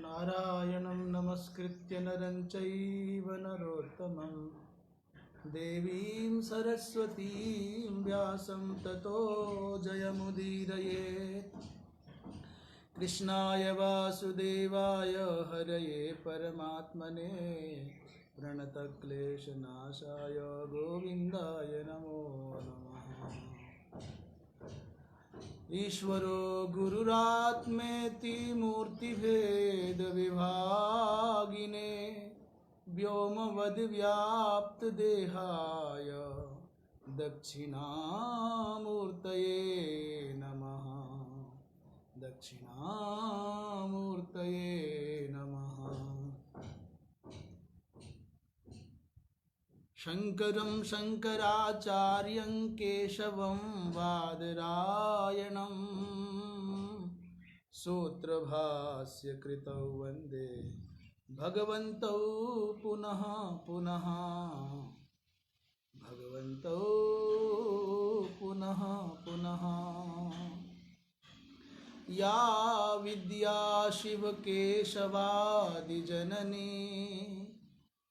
नारायणं नमस्कृत्य नरं चैव नरोत्तमं देवीं सरस्वतीं व्यासं ततो जयमुदीरयेत्। कृष्णाय वासुदेवाय हरये परमात्मने प्रणतक्लेशनाशाय गोविन्दाय नमो नमः। ईश्वरो गुरुरात्मेति मूर्तिभेद विभागिने व्योमवद्व्याप्तदेहाय दक्षिणामूर्तये नमः। दक्षिणामूर्तये नमः। शंकरं शंकराचार्यं केशवं बादरायणं सूत्रभाष्यकृतौ वन्दे भगवन्तौ पुनः पुनः। भगवन्तौ पुनः पुनः। या विद्या शिवकेशवादिजननी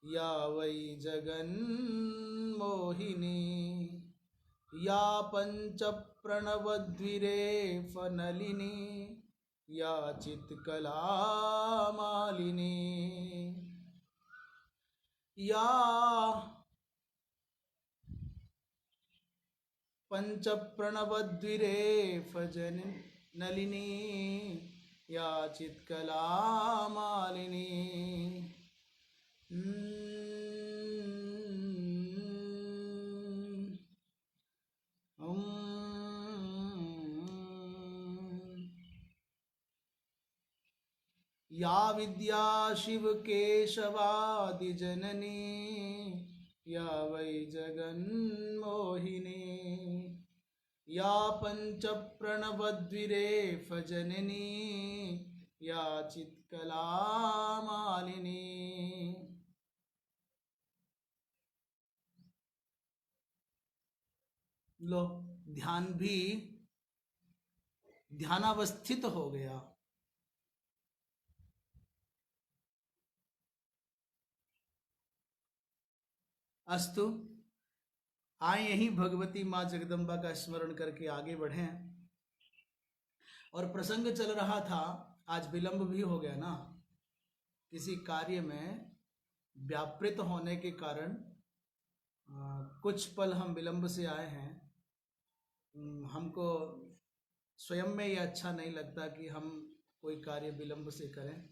या वै जगन्मोहिनी या पञ्चप्रणवद्विरेफनलिनी या चित्कलामालिनी या पञ्चप्रणवद्विरेफनलिनी या चित्कलामालिनी। या विद्या शिवकेशवादिजननी या वै जगन्मोहिनी या पञ्चप्रणवद्विरेफजननी या चित्कलामालिनी। लो, ध्यान भी ध्यानावस्थित हो गया। अस्तु, आए यहीं भगवती माँ जगदम्बा का स्मरण करके आगे बढ़ें। और प्रसंग चल रहा था, आज विलंब भी हो गया ना, किसी कार्य में व्यापृत होने के कारण कुछ पल हम विलंब से आए हैं। हमको स्वयं में ये अच्छा नहीं लगता कि हम कोई कार्य विलंब से करें,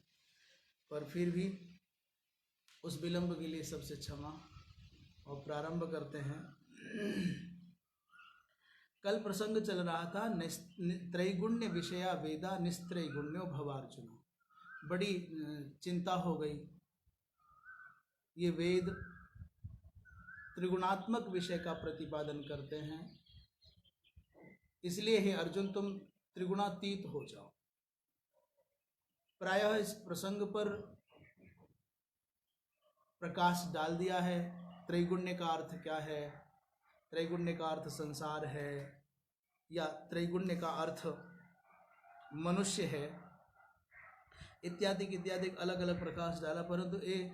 पर फिर भी उस विलंब के लिए सबसे क्षमा। और प्रारंभ करते हैं। कल प्रसंग चल रहा था त्रैगुण्य विषया वेदा निस्त्रैगुण्यो भवार्जुन। बड़ी चिंता हो गई। ये वेद त्रिगुणात्मक विषय का प्रतिपादन करते हैं, इसलिए हे अर्जुन तुम त्रिगुणातीत हो जाओ। प्रायः इस प्रसंग पर प्रकाश डाल दिया है। त्रैगुण्य का अर्थ क्या है, त्रैगुण्य का अर्थ संसार है या त्रैगुण्य का अर्थ मनुष्य है, इत्यादि इत्यादि अलग अलग प्रकाश डाला। परंतु ये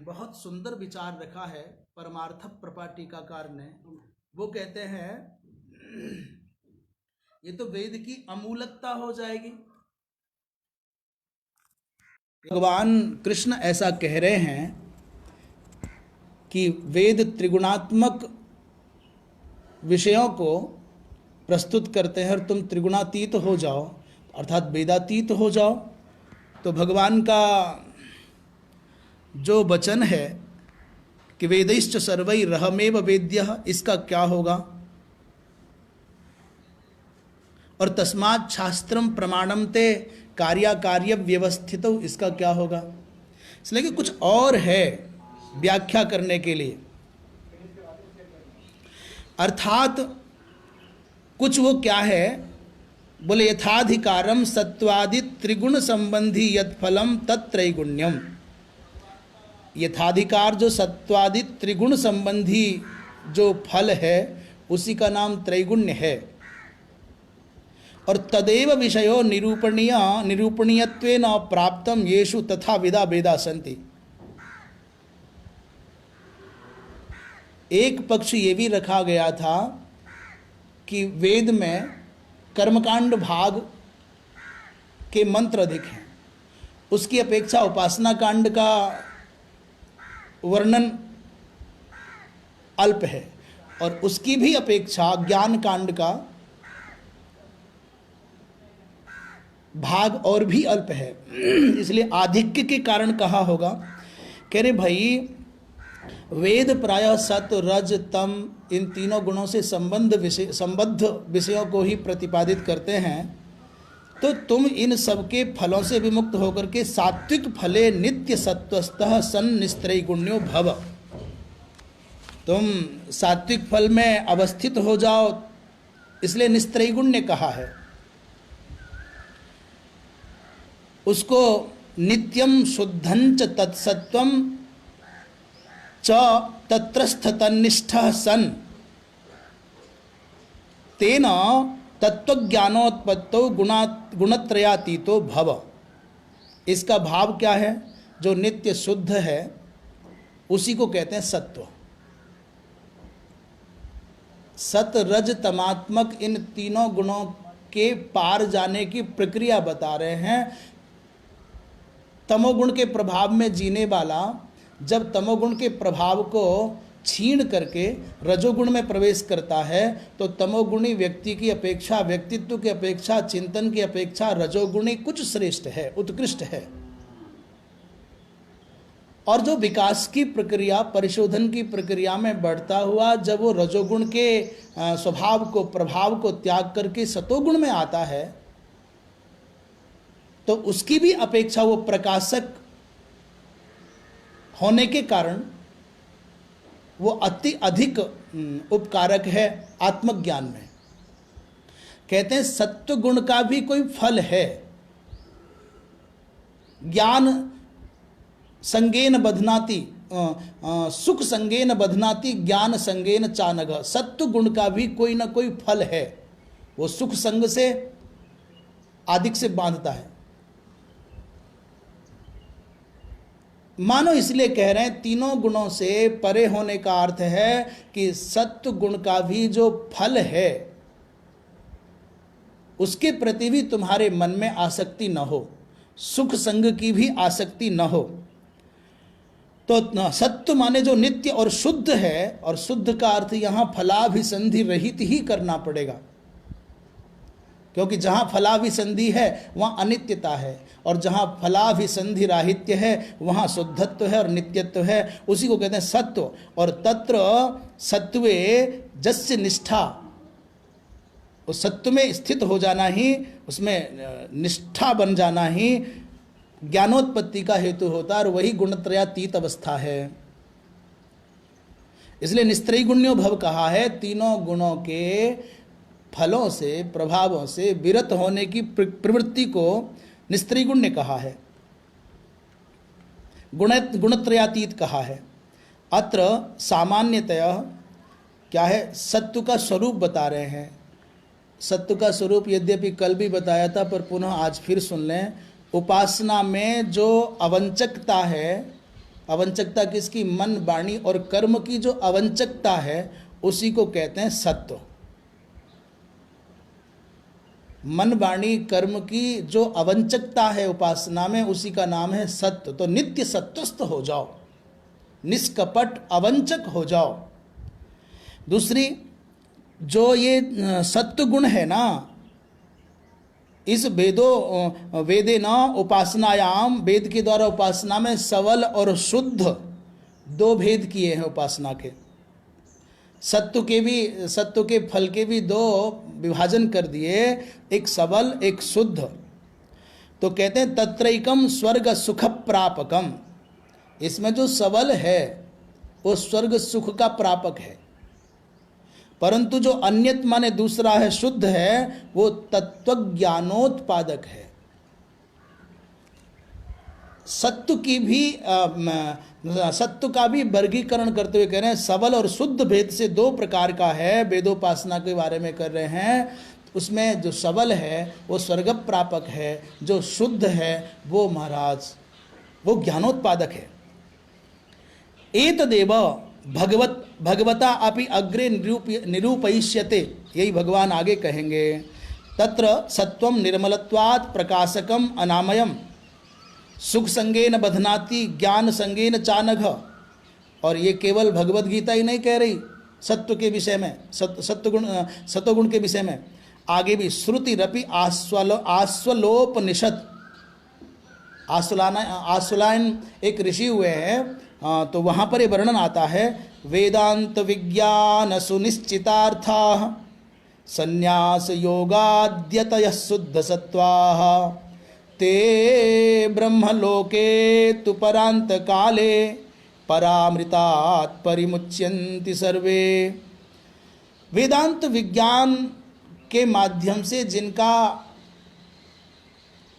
बहुत सुंदर विचार रखा है परमार्थ प्रपाटिकाकार ने। वो कहते हैं ये तो वेद की अमूलकता हो जाएगी। भगवान कृष्ण ऐसा कह रहे हैं कि वेद त्रिगुणात्मक विषयों को प्रस्तुत करते हैं और तुम त्रिगुणातीत हो जाओ, अर्थात वेदातीत हो जाओ। तो भगवान का जो वचन है कि वेदैश्च सर्वैरहमेव वेद्यः, इसका क्या होगा? और तस्मात् शास्त्रम प्रमाणम ते कार्याकार्य व्यवस्थितौ, इसका क्या होगा? इसलिए कि कुछ और है व्याख्या करने के लिए। अर्थात कुछ वो क्या है, बोले यथाधिकारम सत्वादि त्रिगुण संबंधी यद फलम तत्त्रैगुण्यम। यथाधिकार जो सत्वादि त्रिगुण संबंधी जो फल है उसी का नाम त्रैगुण्य है। और तदेव विषयो निरूपणीयत्वेन प्राप्तम येषु तथा विदा वेदा सन्ति। एक पक्ष ये भी रखा गया था कि वेद में कर्मकांड भाग के मंत्र अधिक हैं, उसकी अपेक्षा उपासना कांड का वर्णन अल्प है, और उसकी भी अपेक्षा ज्ञान कांड का भाग और भी अल्प है। इसलिए आधिक्य के कारण कहा होगा। कह रहे भाई, वेद प्रायः सत रज तम इन तीनों गुणों से संबद्ध विषयों को ही प्रतिपादित करते हैं, तो तुम इन सबके फलों से विमुक्त होकर के सात्विक फले नित्य सत्वस्थः सन निस्त्रैगुण्यो भव, तुम सात्विक फल में अवस्थित हो जाओ, इसलिए निस्त्रैगुण्य कहा है। उसको नित्यम शुद्धंच तत्सत्वम च तत्रस्थ तन्निष्ठः सन तेन तत्वज्ञानोत्पत्तो गुणत्रयातीतो भव। इसका भाव क्या है? जो नित्य शुद्ध है उसी को कहते हैं सत्व। सत रज तमात्मक इन तीनों गुणों के पार जाने की प्रक्रिया बता रहे हैं। तमोगुण के प्रभाव में जीने वाला जब तमोगुण के प्रभाव को छीन करके रजोगुण में प्रवेश करता है, तो तमोगुणी व्यक्ति की अपेक्षा, व्यक्तित्व की अपेक्षा, चिंतन की अपेक्षा रजोगुणी कुछ श्रेष्ठ है, उत्कृष्ट है। और जो विकास की प्रक्रिया, परिशोधन की प्रक्रिया में बढ़ता हुआ जब वो रजोगुण के स्वभाव को, प्रभाव को त्याग करके सतोगुण में आता है, तो उसकी भी अपेक्षा वो प्रकाशक होने के कारण वो अति अधिक उपकारक है आत्मज्ञान में। कहते हैं सत्व गुण का भी कोई फल है। ज्ञान संगेन बधनाति, सुख संगेन बधनाति ज्ञान संगेन चानघ। सत्व गुण का भी कोई ना कोई फल है, वो सुख संग से आदिक से बांधता है। मानो इसलिए कह रहे हैं तीनों गुणों से परे होने का अर्थ है कि सत्व गुण का भी जो फल है उसके प्रति भी तुम्हारे मन में आसक्ति न हो, सुख संग की भी आसक्ति न हो। तो सत्व माने जो नित्य और शुद्ध है, और शुद्ध का अर्थ यहां फलाभिसंधि रहित ही करना पड़ेगा, क्योंकि जहां फलाभिसंधि है वहां अनित्यता है, और जहां फलाभिसंधि राहित्य है वहां शुद्धत्व है और नित्यत्व है। उसी को कहते हैं सत्व। और तत्र सत्वे जस्य निष्ठा, उस सत्व में स्थित हो जाना ही, उसमें निष्ठा बन जाना ही ज्ञानोत्पत्ति का हेतु होता है, और वही गुणत्रयातीत अवस्था है। इसलिए निस्त्रैगुण्यो भव कहा है। तीनों गुणों के फलों से, प्रभावों से विरत होने की प्रवृत्ति को निस्त्रैगुण्य कहा है, गुणत्रयातीत कहा है। अत्र सामान्यतया क्या है, सत्व का स्वरूप बता रहे हैं। सत्व का स्वरूप यद्यपि कल भी बताया था, पर पुनः आज फिर सुन लें। उपासना में जो अवंचकता है, अवंचकता किसकी? मन, वाणी और कर्म की जो अवंचकता है उसी को कहते हैं सत्व। मन, वाणी, कर्म की जो अवंचकता है उपासना में, उसी का नाम है सत्व। तो नित्य सत्वस्थ हो जाओ, निष्कपट अवंचक हो जाओ। दूसरी, जो ये सत्व गुण है ना, इस वेदे न उपासनायाम, वेद के द्वारा उपासना में सबल और शुद्ध दो भेद किए हैं उपासना के। सत्व के फल के भी दो विभाजन कर दिए, एक सबल एक शुद्ध। तो कहते हैं तत्रैकम स्वर्ग सुख प्रापकम। इसमें जो सबल है वो स्वर्ग सुख का प्रापक है, परंतु जो अन्यत माने दूसरा है, शुद्ध है, वो तत्वज्ञानोत्पादक है। सत्व का भी वर्गीकरण करते हुए कह रहे हैं सबल और शुद्ध भेद से दो प्रकार का है। वेदोपासना के बारे में कर रहे हैं, उसमें जो सबल है वो स्वर्ग प्रापक है, जो शुद्ध है वो महाराज वो ज्ञानोत्पादक है। एतदेव भगवता अपि अग्रे निरूपयिष्यते, यही भगवान आगे कहेंगे। तत्र सत्वम निर्मलत्वात् प्रकाशकम अनामयम सुख संगेन बधनाति ज्ञान संगेन चानघ। और ये केवल भगवत गीता ही नहीं कह रही सत्व के विषय में, सत्वगुण के विषय में, आगे भी श्रुति रपि आस्वलोपनिषद, आस्वलायन एक ऋषि हुए हैं, तो वहाँ पर ये वर्णन आता है, वेदांत विज्ञान सुनिश्चितार्था संन्यास योगाद्यतयः शुद्ध सत्वाः ते ब्रह्मलोके तु परांत काले परामृतात् परिमुच्यन्ति सर्वे। वेदांत विज्ञान के माध्यम से जिनका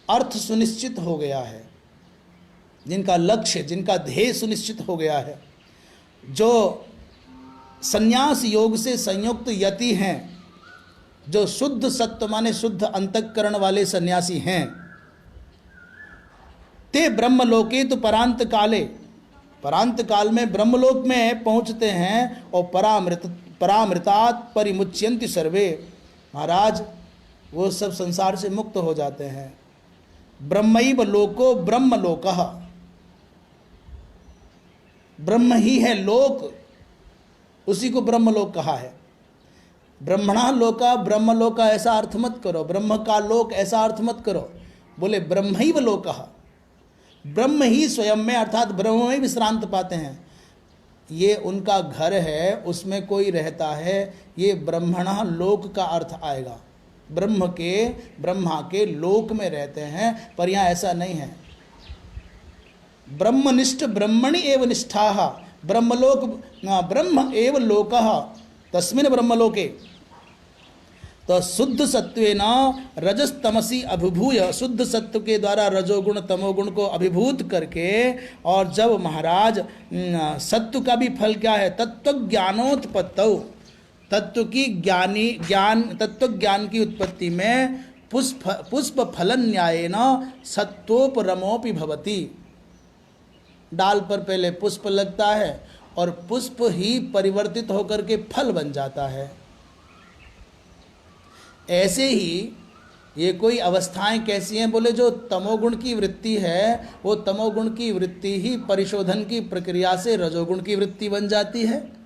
अर्थ सुनिश्चित हो गया है, जिनका लक्ष्य, जिनका ध्येय सुनिश्चित हो गया है, जो संन्यास योग से संयुक्त यति हैं, जो शुद्ध सत्व माने शुद्ध अंतःकरण वाले सन्यासी हैं, ते ब्रह्मलोके तो परांत काले, परांत काल में ब्रह्मलोक में पहुंचते हैं, और परामृतात् परिमुच्यन्ति सर्वे, महाराज वो सब संसार से मुक्त हो जाते हैं। ब्रह्मैव लोको ब्रह्मलोकः, ब्रह्म ही है लोक, उसी को ब्रह्मलोक कहा है। ब्रह्मणा लोका, ब्रह्मलोका ऐसा अर्थ मत करो, ब्रह्म का लोक ऐसा अर्थ मत करो, बोले ब्रह्मैव लोकः, ब्रह्म ही स्वयं में अर्थात ब्रह्म में विश्रांत पाते हैं। ये उनका घर है, उसमें कोई रहता है, ये ब्रह्मणा लोक का अर्थ आएगा। ब्रह्मा के लोक में रहते हैं, पर यहाँ ऐसा नहीं है। ब्रह्मनिष्ठ ब्रह्मणि एव निष्ठाः, ब्रह्मलोक ब्रह्म एव लोकः तस्मिन् ब्रह्मलोके। तो शुद्ध सत्वेन रजस्तमसी अभिभूय, शुद्ध सत्व के द्वारा रजोगुण तमोगुण को अभिभूत करके, और जब महाराज सत्व का भी फल क्या है, तत्व ज्ञानोत्पत्तौ, तत्व ज्ञान की उत्पत्ति में पुष्प फलन न्यायेन सत्वोपरमोपि भवति। डाल पर पहले पुष्प लगता है और पुष्प ही परिवर्तित होकर के फल बन जाता है। ऐसे ही ये कोई अवस्थाएं कैसी हैं, बोले जो तमोगुण की वृत्ति है, वो तमोगुण की वृत्ति ही परिशोधन की प्रक्रिया से रजोगुण की वृत्ति बन जाती है।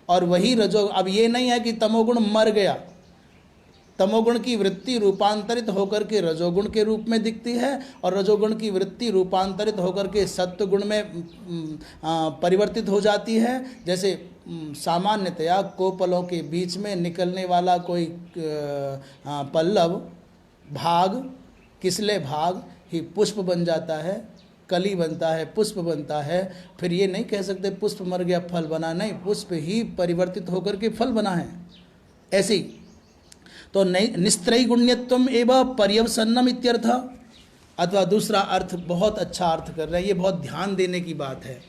और वही अब ये नहीं है कि तमोगुण मर गया, तमोगुण की वृत्ति रूपांतरित होकर के रजोगुण के रूप में दिखती है, और रजोगुण की वृत्ति रूपांतरित होकर के सत्वगुण में परिवर्तित हो जाती है। जैसे सामान्यतया कोपलों के बीच में निकलने वाला कोई पल्लव भाग, किसले भाग ही पुष्प बन जाता है, कली बनता है, पुष्प बनता है। फिर ये नहीं कह सकते पुष्प मर गया फल बना, नहीं, पुष्प ही परिवर्तित होकर के फल बना है। ऐसे ही तो निस्त्रैगुण्यत्वम एवं पर्यवसन्नम इत्यर्थ, अथवा दूसरा अर्थ बहुत अच्छा अर्थ कर रहे हैं, ये बहुत ध्यान देने की बात है।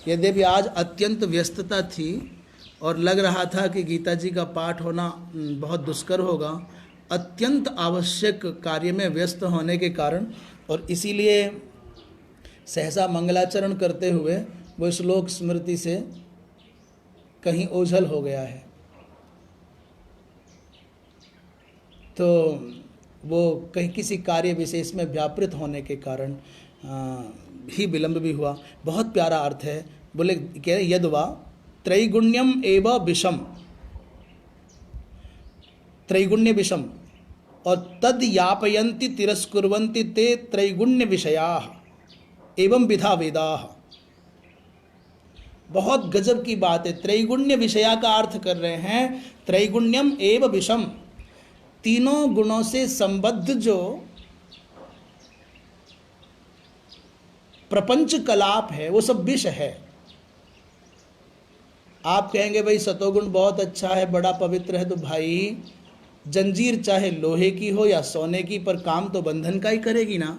यद्यपि आज अत्यंत व्यस्तता थी और लग रहा था कि गीता जी का पाठ होना बहुत दुष्कर होगा, अत्यंत आवश्यक कार्य में व्यस्त होने के कारण, और इसीलिए सहसा मंगलाचरण करते हुए वो श्लोक स्मृति से कहीं ओझल हो गया है, तो वो कहीं किसी कार्य विशेष में व्यापृत होने के कारण ही विलंब भी हुआ। बहुत प्यारा अर्थ है, बोले क्या, यद्वा त्रैगुण्यम एव विषम, त्रैगुण्य विषम, और तद यापयन्ति तिरस्कुर्वन्ति ते त्रैगुण्य विषयाः एवं विधा वेदाः। बहुत गजब की बात है, त्रैगुण्य विषया का अर्थ कर रहे हैं, त्रैगुण्यम एव विषम, तीनों गुणों से संबद्ध जो प्रपंच कलाप है वो सब विष है। आप कहेंगे भाई सतोगुण बहुत अच्छा है, बड़ा पवित्र है, तो भाई जंजीर चाहे लोहे की हो या सोने की, पर काम तो बंधन का ही करेगी ना,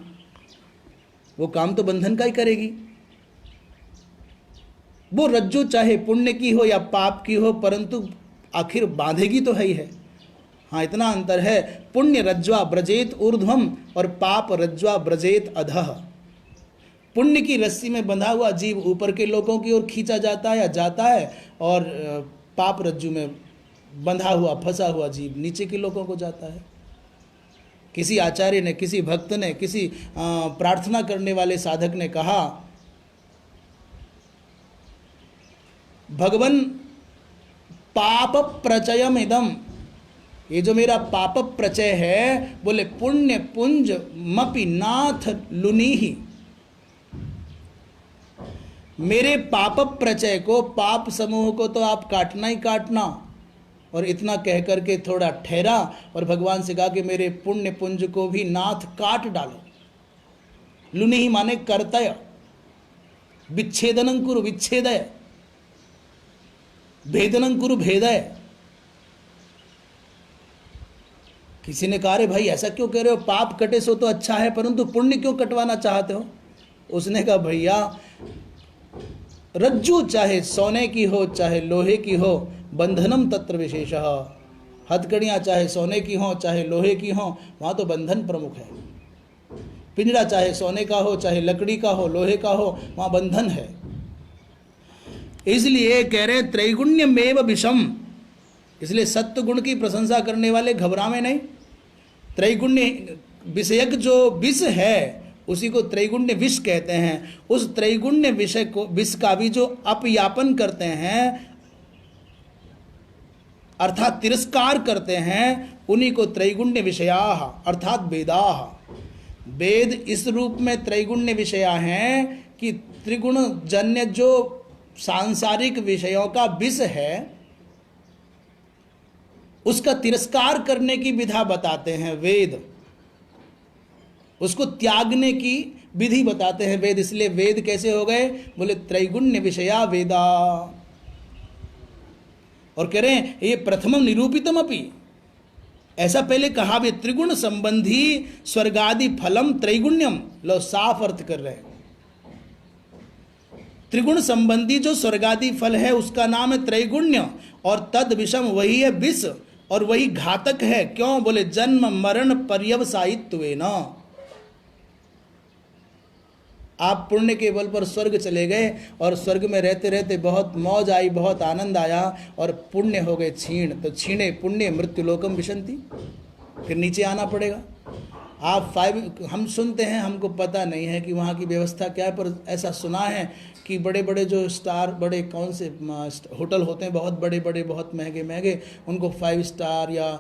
वो काम तो बंधन का ही करेगी। वो रज्जू चाहे पुण्य की हो या पाप की हो, परंतु आखिर बांधेगी तो है ही है। हाँ, इतना अंतर है। पुण्य रज्ज्वा ब्रजेत ऊर्ध्वम और पाप रज्ज्वा ब्रजेत अधः। पुण्य की रस्सी में बंधा हुआ जीव ऊपर के लोगों की ओर खींचा जाता है या जाता है, और पाप रज्जु में बंधा हुआ फंसा हुआ जीव नीचे के लोगों को जाता है। किसी आचार्य ने, किसी भक्त ने, किसी प्रार्थना करने वाले साधक ने कहा, भगवन पाप प्रचयम इदम, ये जो मेरा पाप प्रचय है, बोले पुण्य पुंज मपि नाथ लुनीहि, मेरे पाप प्रचय को, पाप समूह को तो आप काटना ही काटना। और इतना कह करके थोड़ा ठहरा और भगवान से कहा कि मेरे पुण्य पुंज को भी नाथ काट डालो। लुनीहि माने कर्तय, विच्छेदनं कुरु विच्छेदय, भेदनं कुरु भेदय। किसी ने कहा, रे भाई ऐसा क्यों कह रहे हो, पाप कटे सो तो अच्छा है, परंतु पुण्य क्यों कटवाना चाहते हो? उसने कहा, भैया रज्जू चाहे सोने की हो चाहे लोहे की हो, बंधनम तत्र विशेषः। हथकड़ियाँ चाहे सोने की हो चाहे लोहे की हो, वहाँ तो बंधन प्रमुख है। पिंजरा चाहे सोने का हो चाहे लकड़ी का हो, लोहे का हो, वहाँ बंधन है। इसलिए कह रहे त्रैगुण्यमेव विषम। इसलिए सत्य गुण की प्रशंसा करने वाले घबरावे नहीं। त्रैगुण्य विषयक जो विष है उसी को त्रैगुण्य विष कहते हैं। उस त्रैगुण्य विषय को, विष का भी जो अपयापन करते हैं अर्थात तिरस्कार करते हैं, उन्हीं को त्रैगुण्य विषयाः अर्थात वेदाः। वेद इस रूप में त्रैगुण्य विषया हैं कि त्रिगुण जन्य जो सांसारिक विषयों का विष है उसका तिरस्कार करने की विधा बताते हैं वेद, उसको त्यागने की विधि बताते हैं वेद। इसलिए वेद कैसे हो गए, बोले त्रैगुण्य विषया वेदा। और कह रहे हैं ये प्रथमम निरूपितम अपि, ऐसा पहले कहा भी, त्रिगुण संबंधी स्वर्गादि फलम त्रैगुण्यम। लो साफ अर्थ कर रहे हैं, त्रिगुण संबंधी जो स्वर्गादि फल है उसका नाम है त्रैगुण्य, और तद विषम वही है विष, और वही घातक है। क्यों, बोले जन्म मरण पर्यवसायित्वेन। आप पुण्य के बल पर स्वर्ग चले गए और स्वर्ग में रहते रहते बहुत मौज आई, बहुत आनंद आया, और पुण्य हो गए क्षीण, तो क्षीणे पुण्य मृत्युलोकम विशंति, फिर नीचे आना पड़ेगा। आप हम सुनते हैं, हमको पता नहीं है कि वहाँ की व्यवस्था क्या है, पर ऐसा सुना है कि बड़े बड़े जो स्टार, बड़े कौन से होटल होते हैं बहुत बड़े बड़े, बहुत महंगे महंगे, उनको 5 स्टार या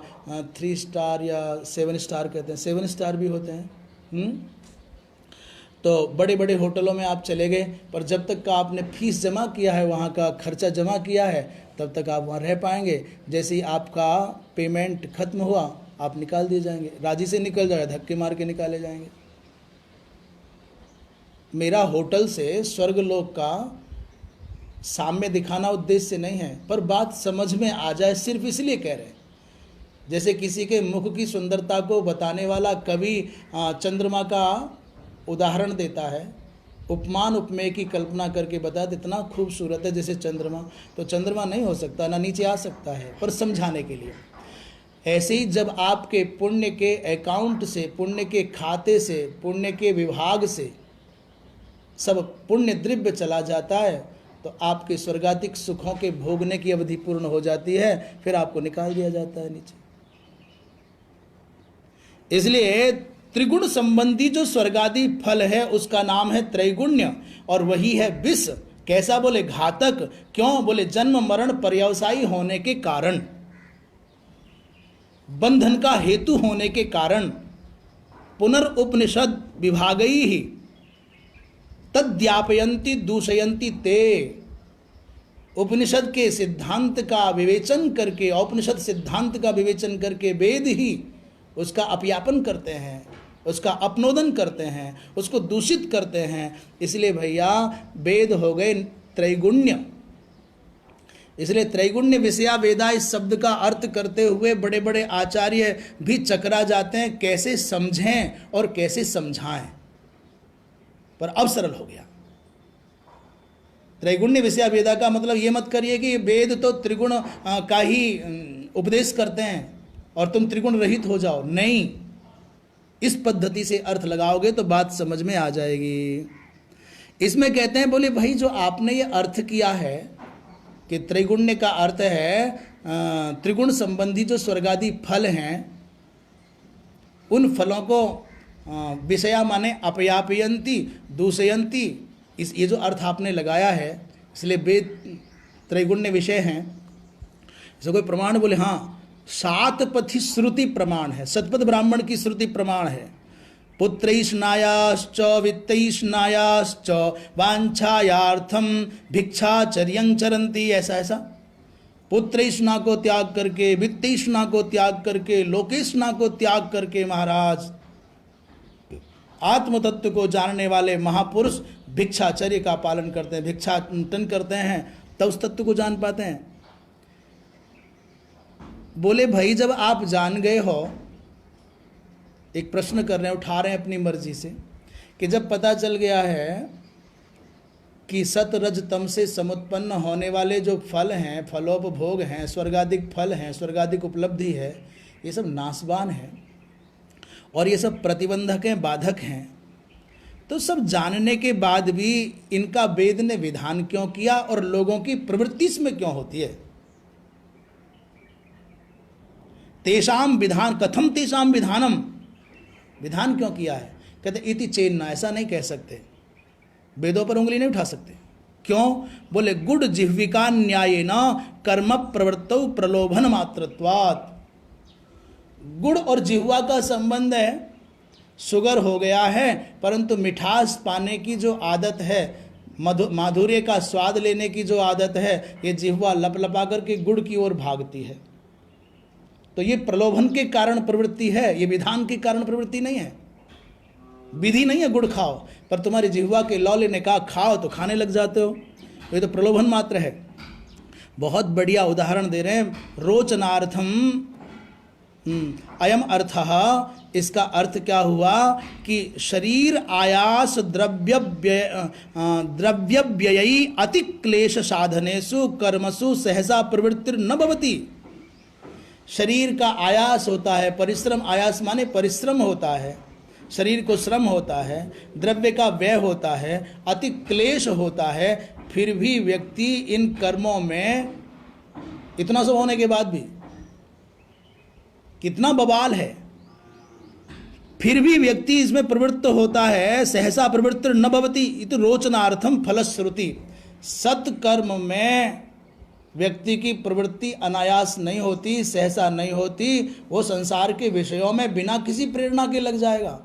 3 स्टार या 7 स्टार कहते हैं, 7 स्टार भी होते हैं। तो बड़े बड़े होटलों में आप चले गए, पर जब तक का आपने फीस जमा किया है, वहाँ का खर्चा जमा किया है, तब तक आप वहाँ रह पाएंगे। जैसे ही आपका पेमेंट खत्म हुआ, आप निकाल दिए जाएंगे, राजी से निकल जाएगा, धक्के मार के निकाले जाएंगे। मेरा होटल से स्वर्गलोक का साम्य दिखाना उद्देश्य नहीं है, पर बात समझ में आ जाए सिर्फ इसलिए कह रहे हैं। जैसे किसी के मुख की सुंदरता को बताने वाला कवि चंद्रमा का उदाहरण देता है, उपमान उपमेय की कल्पना करके बताते, इतना खूबसूरत है जैसे चंद्रमा, तो चंद्रमा नहीं हो सकता, ना नीचे आ सकता है, पर समझाने के लिए। ऐसे ही जब आपके पुण्य के अकाउंट से, पुण्य के खाते से, पुण्य के विभाग से सब पुण्य द्रव्य चला जाता है, तो आपके स्वर्गातिक सुखों के भोगने की अवधि पूर्ण हो जाती है, फिर आपको निकाल दिया जाता है नीचे। इसलिए त्रिगुण संबंधी जो स्वर्गादि फल है उसका नाम है त्रैगुण्य, और वही है विष। कैसा, बोले घातक। क्यों, बोले जन्म मरण पर्यवसायी होने के कारण, बंधन का हेतु होने के कारण, पुनर्उपनिषद विभागई ही तद्यापयंती दूषयंती ते। उपनिषद के सिद्धांत का विवेचन करके, औपनिषद सिद्धांत का विवेचन करके वेद ही उसका अपयापन करते हैं, उसका अपनोदन करते हैं, उसको दूषित करते हैं। इसलिए भैया वेद हो गए त्रैगुण्य। इसलिए त्रैगुण्य विषया वेदा इस शब्द का अर्थ करते हुए बड़े बड़े आचार्य भी चकरा जाते हैं, कैसे समझें और कैसे समझाएं, पर अब सरल हो गया। त्रैगुण्य विषया वेदा का मतलब ये मत करिए कि वेद तो त्रिगुण का ही उपदेश करते हैं, और तुम त्रिगुण रहित हो जाओ। नहीं, इस पद्धति से अर्थ लगाओगे तो बात समझ में आ जाएगी। इसमें कहते हैं, बोले भाई जो आपने ये अर्थ किया है कि त्रिगुण्य का अर्थ है त्रिगुण संबंधी जो स्वर्गादि फल हैं, उन फलों को विषया माने अपयापयंती दूषयंती, इस ये जो अर्थ आपने लगाया है, इसलिए वेद त्रैगुण्य विषय हैं। इसे कोई प्रमाण बोले, हाँ, सातपथी श्रुति प्रमाण है, शतपथ ब्राह्मण की श्रुति प्रमाण है। पुत्रैष्णायाश्च वित्तैष्णायाश्च वांछायार्थम भिक्षाचर्यं चरन्ति, ऐसा ऐसा। पुत्रैष्णा को त्याग करके, वित्तैष्णा को त्याग करके, लोकेष्णा को त्याग करके महाराज आत्म तत्व को जानने वाले महापुरुष भिक्षाचर्य का पालन करते हैं, भिक्षाटन करते हैं, तब उस तत्व को जान पाते हैं। बोले भाई जब आप जान गए हो, एक प्रश्न कर रहे हैं, उठा रहे हैं अपनी मर्जी से, कि जब पता चल गया है कि सत रज तम से समुत्पन्न होने वाले जो फल हैं, फलोपभोग हैं, स्वर्गाधिक फल हैं, स्वर्गाधिक उपलब्धि है, ये सब नाशवान है और ये सब प्रतिबंधक हैं, बाधक हैं, तो सब जानने के बाद भी इनका वेद ने विधान क्यों किया और लोगों की प्रवृत्ति इसमें क्यों होती है? तेषाम विधान कथम तेषाम विधानम, विधान क्यों किया है? कहते इति चेन्ना, ऐसा नहीं कह सकते, वेदों पर उंगली नहीं उठा सकते। क्यों? बोले गुड़ जिह्विका न्यायेन कर्म प्रवृत्तौ प्रलोभन मात्रत्वात्। गुड़ और जिह्वा का संबंध है, शुगर हो गया है परंतु मिठास पाने की जो आदत है, माधुर्य का स्वाद लेने की जो आदत है, ये जिह्वा लपलपा करके गुड़ की ओर भागती है। तो ये प्रलोभन के कारण प्रवृत्ति है, ये विधान के कारण प्रवृत्ति नहीं है। विधि नहीं है गुड़ खाओ, पर तुम्हारी जिह्वा के लौले ने कहा खाओ तो खाने लग जाते हो, ये तो प्रलोभन मात्र है। बहुत बढ़िया उदाहरण दे रहे हैं, रोचनार्थम अयम अर्थः, इसका अर्थ क्या हुआ कि शरीर आयास द्रव्यव्ययी अति क्लेश साधनेषु कर्मसु सहसा प्रवृत्तिर न भवति। शरीर का आयास होता है, परिश्रम, आयास माने परिश्रम होता है, शरीर को श्रम होता है, द्रव्य का व्यय होता है, अति क्लेश होता है, फिर भी व्यक्ति इन कर्मों में, इतना सब होने के बाद भी कितना बवाल है, फिर भी व्यक्ति इसमें प्रवृत्त होता है। सहसा प्रवृत्ति न भवति इति रोचनार्थम फलश्रुति। सत्कर्म में व्यक्ति की प्रवृत्ति अनायास नहीं होती, सहसा नहीं होती, वो संसार के विषयों में बिना किसी प्रेरणा के लग जाएगा।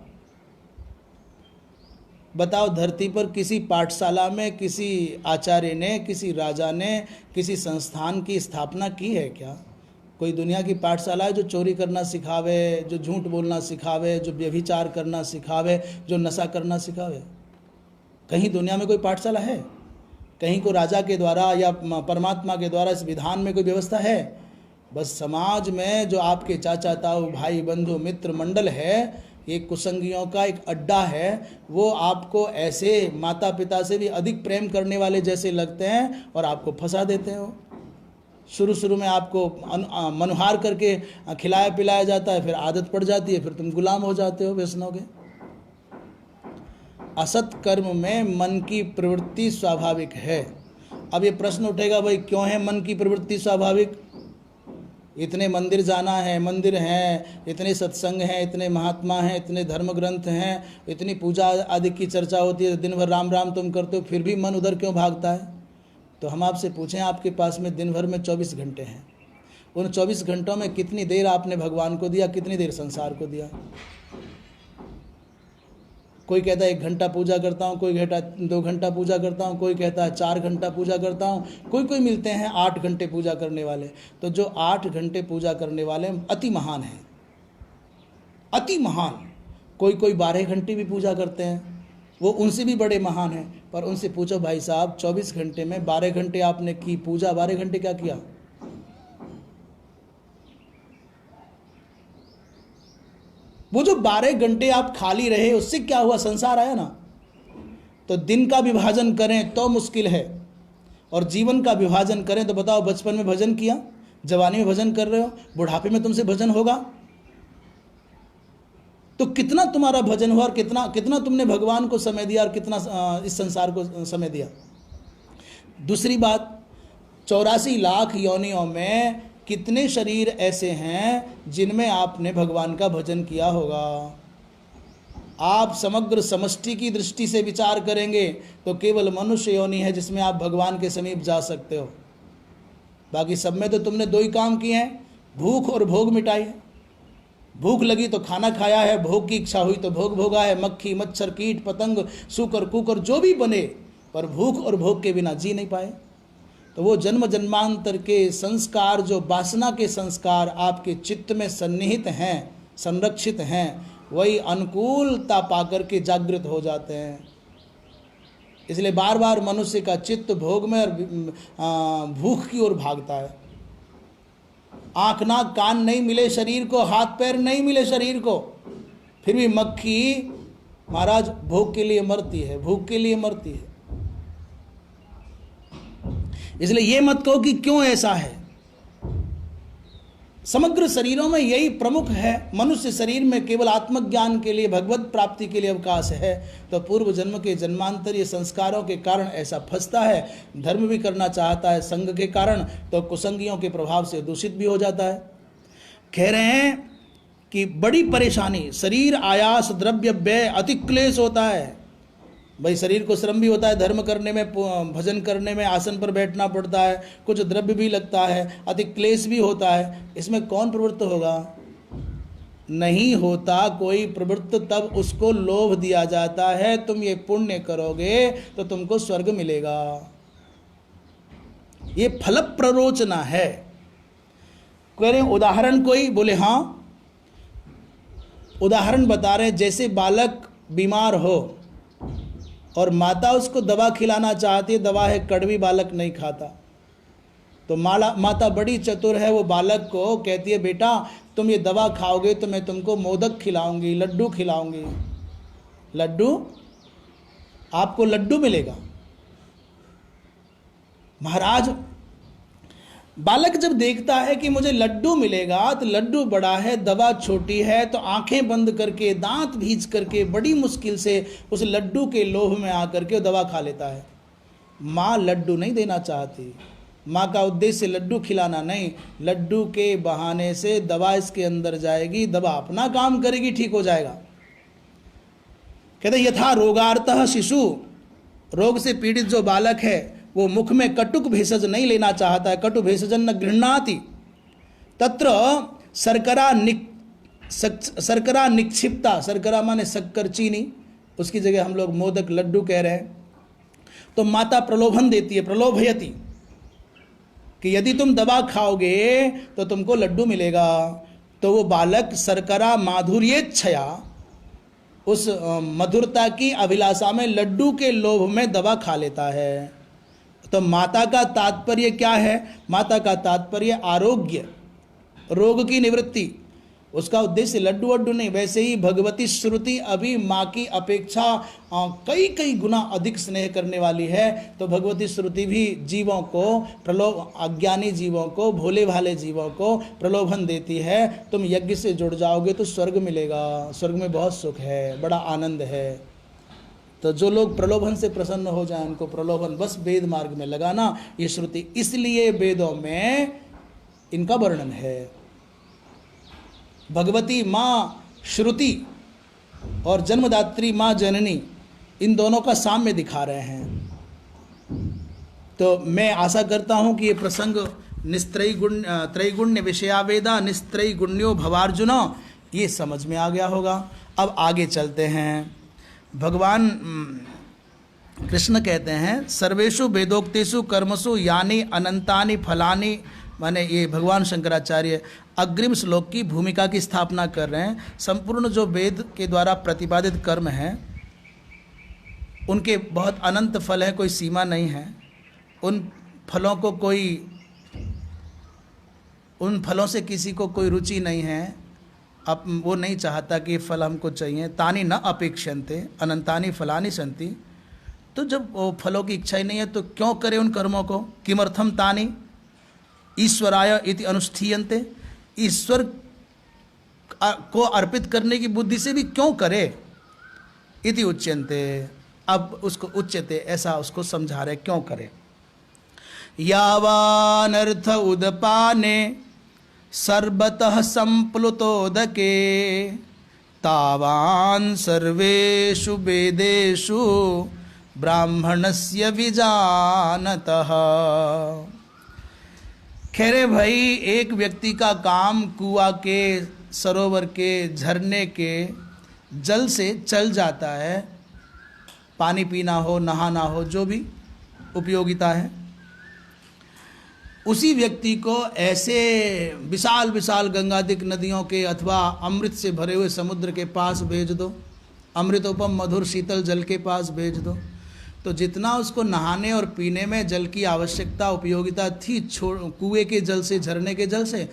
बताओ, धरती पर किसी पाठशाला में किसी आचार्य ने, किसी राजा ने, किसी संस्थान की स्थापना की है क्या? कोई दुनिया की पाठशाला है जो चोरी करना सिखावे, जो झूठ बोलना सिखावे, जो व्यभिचार करना सिखावे, जो नशा करना सिखावे? कहीं दुनिया में कोई पाठशाला है? कहीं को राजा के द्वारा या परमात्मा के द्वारा इस विधान में कोई व्यवस्था है? बस समाज में जो आपके चाचा ताऊ, भाई बंधु मित्र मंडल है, ये कुसंगियों का एक अड्डा है। वो आपको ऐसे माता पिता से भी अधिक प्रेम करने वाले जैसे लगते हैं और आपको फंसा देते हैं। शुरू शुरू में आपको मनुहार करके खिलाया पिलाया जाता है, फिर आदत पड़ जाती है, फिर तुम गुलाम हो जाते हो व्यसनों के। असत कर्म में मन की प्रवृत्ति स्वाभाविक है। अब ये प्रश्न उठेगा, भाई क्यों है मन की प्रवृत्ति स्वाभाविक? इतने मंदिर जाना है, मंदिर हैं, इतने सत्संग हैं, इतने महात्मा हैं, इतने धर्म ग्रंथ हैं, इतनी पूजा आदि की चर्चा होती है, दिन भर राम राम तुम करते हो, फिर भी मन उधर क्यों भागता है? तो हम आपसे पूछें, आपके पास में दिन भर में 24 घंटे हैं, उन 24 घंटों में कितनी देर आपने भगवान को दिया, कितनी देर संसार को दिया? कोई कहता है 1 घंटा पूजा करता हूँ, कोई कहता है 2 घंटा पूजा करता हूँ, कोई कहता है 4 घंटा पूजा करता हूँ, कोई मिलते हैं 8 घंटे पूजा करने वाले। तो जो 8 घंटे पूजा करने वाले अति महान हैं, अति महान। कोई 12 घंटे भी पूजा करते हैं, वो उनसे भी बड़े महान हैं। पर उनसे पूछो, भाई साहब 24 घंटे में 12 घंटे आपने की पूजा, 12 घंटे क्या किया? वो जो 12 घंटे आप खाली रहे, उससे क्या हुआ? संसार आया ना। तो दिन का विभाजन करें तो मुश्किल है, और जीवन का विभाजन करें तो बताओ, बचपन में भजन किया, जवानी में भजन कर रहे हो, बुढ़ापे में तुमसे भजन होगा? तो कितना तुम्हारा भजन हुआ और कितना कितना तुमने भगवान को समय दिया और कितना इस संसार को समय दिया। दूसरी बात, 84 लाख योनियों में कितने शरीर ऐसे हैं जिनमें आपने भगवान का भजन किया होगा? आप समग्र समष्टि की दृष्टि से विचार करेंगे तो केवल मनुष्य योनि है जिसमें आप भगवान के समीप जा सकते हो। बाकी सब में तो तुमने 2 ही काम किए हैं, भूख और भोग मिटाई है। भूख लगी तो खाना खाया है, भोग की इच्छा हुई तो भोग भोगा है। मक्खी मच्छर कीट पतंग सूकर कुकर जो भी बने, पर भूख और भोग के बिना जी नहीं पाए। तो वो जन्म जन्मांतर के संस्कार, जो वासना के संस्कार आपके चित्त में सन्निहित हैं, संरक्षित हैं, वही अनुकूलता पाकर के जागृत हो जाते हैं। इसलिए बार बार मनुष्य का चित्त भोग में और भूख की ओर भागता है। आँख नाक कान नहीं मिले शरीर को, हाथ पैर नहीं मिले शरीर को, फिर भी मक्खी महाराज भोग के लिए मरती है, भूख के लिए मरती है। इसलिए ये मत कहो कि क्यों ऐसा है। समग्र शरीरों में यही प्रमुख है। मनुष्य शरीर में केवल आत्मज्ञान के लिए, भगवत प्राप्ति के लिए अवकाश है, तो पूर्व जन्म के जन्मांतरीय संस्कारों के कारण ऐसा फंसता है। धर्म भी करना चाहता है संग के कारण, तो कुसंगियों के प्रभाव से दूषित भी हो जाता है। कह रहे हैं कि बड़ी परेशानी, शरीर आयास द्रव्य व्यय अति क्लेश होता है। भाई शरीर को श्रम भी होता है, धर्म करने में, भजन करने में, आसन पर बैठना पड़ता है, कुछ द्रव्य भी लगता है, अति क्लेश भी होता है। इसमें कौन प्रवृत्त होगा? नहीं होता कोई प्रवृत्त। तब उसको लोभ दिया जाता है, तुम ये पुण्य करोगे तो तुमको स्वर्ग मिलेगा। ये फल प्ररोचना है। कह रहे उदाहरण कोई बोले, हाँ उदाहरण बता रहे, जैसे बालक बीमार हो और माता उसको दवा खिलाना चाहती है, दवा है कड़वी, बालक नहीं खाता, तो माता बड़ी चतुर है, वो बालक को कहती है बेटा तुम ये दवा खाओगे तो मैं तुमको मोदक खिलाऊंगी, लड्डू खिलाऊंगी। लड्डू, आपको लड्डू मिलेगा। महाराज बालक जब देखता है कि मुझे लड्डू मिलेगा, तो लड्डू बड़ा है, दवा छोटी है, तो आंखें बंद करके, दांत भींच करके, बड़ी मुश्किल से उस लड्डू के लोभ में आकर के दवा खा लेता है। माँ लड्डू नहीं देना चाहती। माँ का उद्देश्य लड्डू खिलाना नहीं, लड्डू के बहाने से दवा इसके अंदर जाएगी, दवा अपना काम करेगी, ठीक हो जाएगा। कहते यथा रोगार्तः शिशु, रोग से पीड़ित जो बालक है वो मुख में कटुक भेषज नहीं लेना चाहता है, कटु भेषजन न गृह्णाति, तत्र शर्करा निक्षिप्ता, शर्करा माने शक्कर चीनी, उसकी जगह हम लोग मोदक लड्डू कह रहे हैं। तो माता प्रलोभन देती है, प्रलोभयति, कि यदि तुम दवा खाओगे तो तुमको लड्डू मिलेगा। तो वो बालक शर्करा माधुर्येच्छया, उस मधुरता की अभिलाषा में, लड्डू के लोभ में दवा खा लेता है। तो माता का तात्पर्य क्या है? माता का तात्पर्य आरोग्य, रोग की निवृत्ति, उसका उद्देश्य लड्डू वड्डू नहीं। वैसे ही भगवती श्रुति अभी माँ की अपेक्षा कई कई गुना अधिक स्नेह करने वाली है। तो भगवती श्रुति भी जीवों को अज्ञानी जीवों को, भोले भाले जीवों को प्रलोभन देती है, तुम यज्ञ से जुड़ जाओगे तो स्वर्ग मिलेगा, स्वर्ग में बहुत सुख है, बड़ा आनंद है। तो जो लोग प्रलोभन से प्रसन्न हो जाएं, उनको प्रलोभन बस वेद मार्ग में लगाना, ये श्रुति, इसलिए वेदों में इनका वर्णन है। भगवती माँ श्रुति और जन्मदात्री माँ जननी, इन दोनों का साम्य दिखा रहे हैं। तो मैं आशा करता हूँ कि ये प्रसंग त्रैगुण्य विषयावेदा निस्त्रैगुण्यो भवार्जुन, ये समझ में आ गया होगा। अब आगे चलते हैं। भगवान कृष्ण कहते हैं सर्वेषु वेदोक्तेषु कर्मसु यानि अनंतानि फलानि, माने ये भगवान शंकराचार्य अग्रिम श्लोक की भूमिका की स्थापना कर रहे हैं। संपूर्ण जो वेद के द्वारा प्रतिपादित कर्म हैं उनके बहुत अनंत फल है, कोई सीमा नहीं है। उन फलों से किसी को कोई रुचि नहीं है। अब वो नहीं चाहता कि ये फल हमको चाहिए। तानि न अपेक्षन्ते अनंतानि फलानि सन्ति। तो जब वो फलों की इच्छा ही नहीं है तो क्यों करें उन कर्मों को? किमर्थम तानि, ईश्वराय इति अनुष्ठीयन्ते, ईश्वर को अर्पित करने की बुद्धि से भी क्यों करे, इति उच्यन्ते। अब उसको उच्यते ऐसा उसको समझा रहे क्यों करे। यावानर्थ उदपाने सर्वतः संप्लुतोदके तावान् सर्वेषु वेदेषु ब्राह्मणस्य विजानतः। खैरे भाई, एक व्यक्ति का काम कुआं के, सरोवर के, झरने के जल से चल जाता है, पानी पीना हो, नहाना हो, जो भी उपयोगिता है। उसी व्यक्ति को ऐसे विशाल विशाल गंगादिक नदियों के अथवा अमृत से भरे हुए समुद्र के पास भेज दो, अमृतोपम मधुर शीतल जल के पास भेज दो, तो जितना उसको नहाने और पीने में जल की आवश्यकता, उपयोगिता थी कुएं के जल से, झरने के जल से,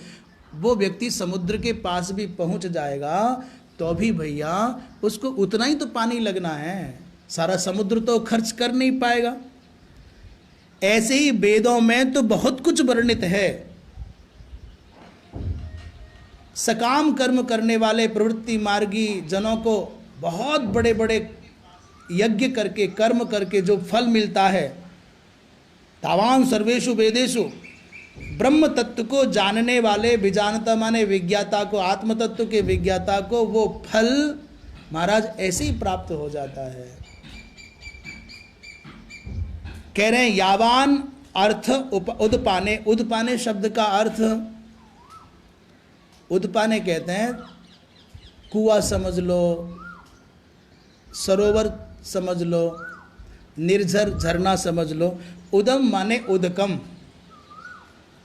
वो व्यक्ति समुद्र के पास भी पहुंच जाएगा तो भी भैया उसको उतना ही तो पानी लगना है, सारा समुद्र तो खर्च कर नहीं पाएगा। ऐसे ही वेदों में तो बहुत कुछ वर्णित है। सकाम कर्म करने वाले प्रवृत्ति मार्गी जनों को बहुत बड़े बड़े यज्ञ करके, कर्म करके जो फल मिलता है, तावान सर्वेषु वेदेषु, ब्रह्म तत्व को जानने वाले, विजानता माने विज्ञाता को, आत्म तत्व के विज्ञाता को वो फल महाराज ऐसे ही प्राप्त हो जाता है। कह रहे हैं यावान अर्थ उदपाने, उदपाने शब्द का अर्थ, उदपाने कहते हैं कुआं समझ लो, सरोवर समझ लो, निर्झर झरना समझ लो। उदम माने उदकम,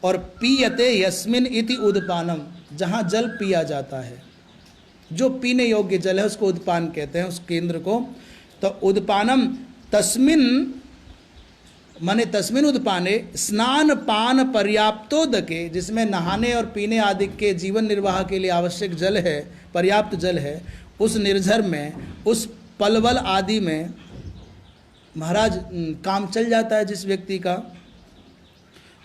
और पीयते यस्मिन इति उदपानम, जहाँ जल पिया जाता है, जो पीने योग्य जल है उसको उदपान कहते हैं, उस केंद्र को। तो उदपानम तस्मिन माने तस्मिन उदपाने स्नान पान पर्याप्तोदके, जिसमें नहाने और पीने आदि के जीवन निर्वाह के लिए आवश्यक जल है, पर्याप्त जल है, उस निर्झर में, उस पलवल आदि में महाराज काम चल जाता है जिस व्यक्ति का।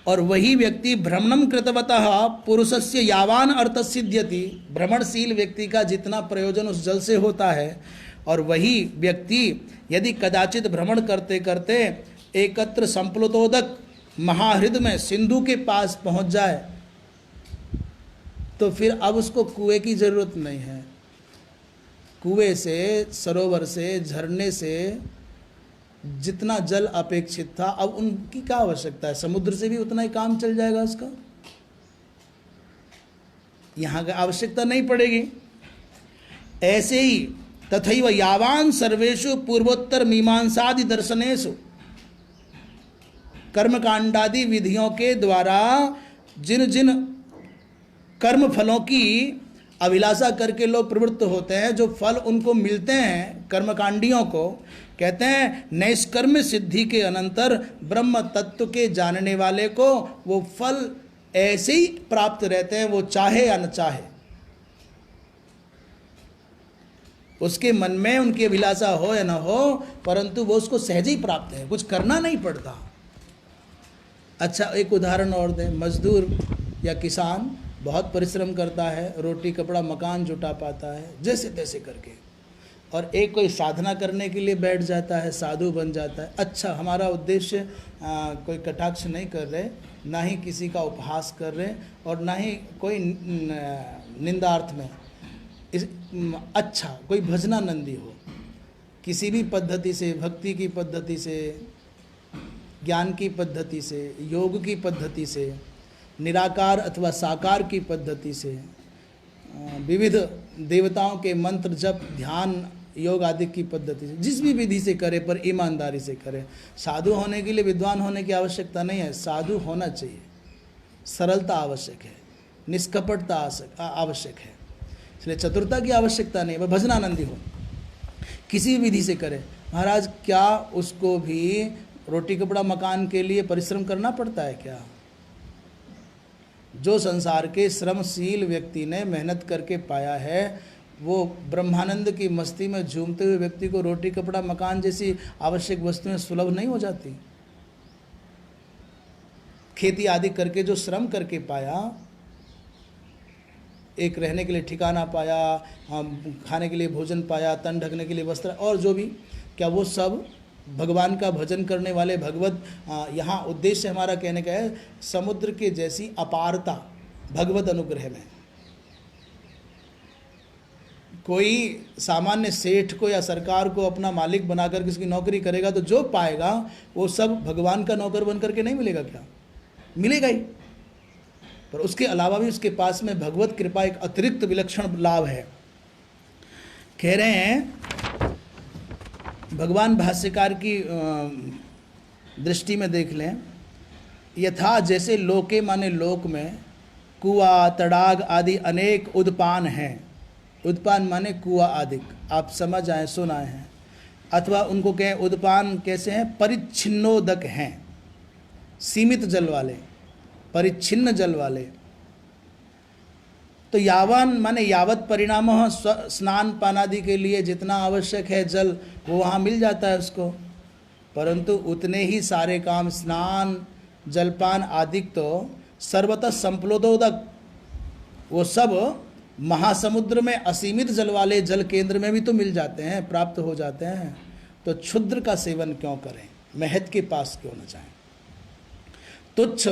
और वही व्यक्ति भ्रमणम कृतवतः पुरुषस्य यावान अर्थ सिद्ध्यति, भ्रमणशील व्यक्ति का जितना प्रयोजन उस जल से होता है, और वही व्यक्ति यदि कदाचित भ्रमण करते करते एकत्र संप्लुतोदक महाहृद में, सिंधु के पास पहुंच जाए, तो फिर अब उसको कुएं की जरूरत नहीं है। कुएं से, सरोवर से, झरने से जितना जल अपेक्षित था, अब उनकी क्या आवश्यकता है, समुद्र से भी उतना ही काम चल जाएगा उसका, यहाँ की आवश्यकता नहीं पड़ेगी। ऐसे ही तथैव यावान सर्वेषु पूर्वोत्तर मीमांसादि दर्शनेषु, कर्मकांडादि विधियों के द्वारा जिन जिन कर्म फलों की अभिलाषा करके लोग प्रवृत्त होते हैं, जो फल उनको मिलते हैं कर्मकांडियों को, कहते हैं नैष्कर्म्य सिद्धि के अनंतर ब्रह्म तत्व के जानने वाले को वो फल ऐसे ही प्राप्त रहते हैं, वो चाहे या न चाहे। उसके मन में उनकी अभिलाषा हो या न हो, परंतु वो उसको सहज ही प्राप्त है, कुछ करना नहीं पड़ता। अच्छा, एक उदाहरण और दें। मजदूर या किसान बहुत परिश्रम करता है, रोटी कपड़ा मकान जुटा पाता है जैसे तैसे करके, और एक कोई साधना करने के लिए बैठ जाता है, साधु बन जाता है। अच्छा, हमारा उद्देश्य कोई कटाक्ष नहीं कर रहे, ना ही किसी का उपहास कर रहे, और ना ही कोई निंदार्थ में। अच्छा, कोई भजनानंदी हो, किसी भी पद्धति से, भक्ति की पद्धति से, ज्ञान की पद्धति से, योग की पद्धति से, निराकार अथवा साकार की पद्धति से, विविध देवताओं के मंत्र जप, ध्यान, योग आदि की पद्धति से, जिस भी विधि से करे पर ईमानदारी से करे। साधु होने के लिए विद्वान होने की आवश्यकता नहीं है, साधु होना चाहिए, सरलता आवश्यक है, निष्कपटता आवश्यक है, इसलिए चतुरता की आवश्यकता नहीं है। वह भजनानंदी हो, किसी विधि से करे। महाराज, क्या उसको भी रोटी कपड़ा मकान के लिए परिश्रम करना पड़ता है क्या? जो संसार के श्रमशील व्यक्ति ने मेहनत करके पाया है, वो ब्रह्मानंद की मस्ती में झूमते हुए व्यक्ति को रोटी कपड़ा मकान जैसी आवश्यक वस्तुएं सुलभ नहीं हो जाती? खेती आदि करके जो श्रम करके पाया, एक रहने के लिए ठिकाना पाया, खाने के लिए भोजन पाया, तन ढकने के लिए वस्त्र, और जो भी, क्या वो सब भगवान का भजन करने वाले भगवत, यहाँ उद्देश्य हमारा कहने का है समुद्र के जैसी अपारता भगवत अनुग्रह में। कोई सामान्य सेठ को या सरकार को अपना मालिक बनाकर किसकी नौकरी करेगा तो जो पाएगा वो सब भगवान का नौकर बन करके नहीं मिलेगा क्या? मिलेगा ही, पर उसके अलावा भी उसके पास में भगवत कृपा एक अतिरिक्त विलक्षण लाभ है। कह रहे हैं भगवान भाष्यकार की दृष्टि में देख लें, यथा जैसे लोके माने लोक में कुआ, तड़ाग आदि अनेक उद्पान हैं। उद्पान माने कुआ आदि, आप समझ आए, सुन आए हैं, अथवा उनको कहें उद्पान कैसे हैं, परिच्छिन्नोदक हैं, सीमित जल वाले, परिच्छिन्न जल वाले। तो यावन माने यावत परिणाम स्नान पान आदि के लिए जितना आवश्यक है जल वो वहाँ मिल जाता है उसको, परंतु उतने ही सारे काम स्नान जलपान आदि तो सर्वतः संप्लोदोदक, वो सब महासमुद्र में असीमित जल वाले जल केंद्र में भी तो मिल जाते हैं, प्राप्त हो जाते हैं। तो क्षुद्र का सेवन क्यों करें, महत के पास क्यों न जाएं, तुच्छ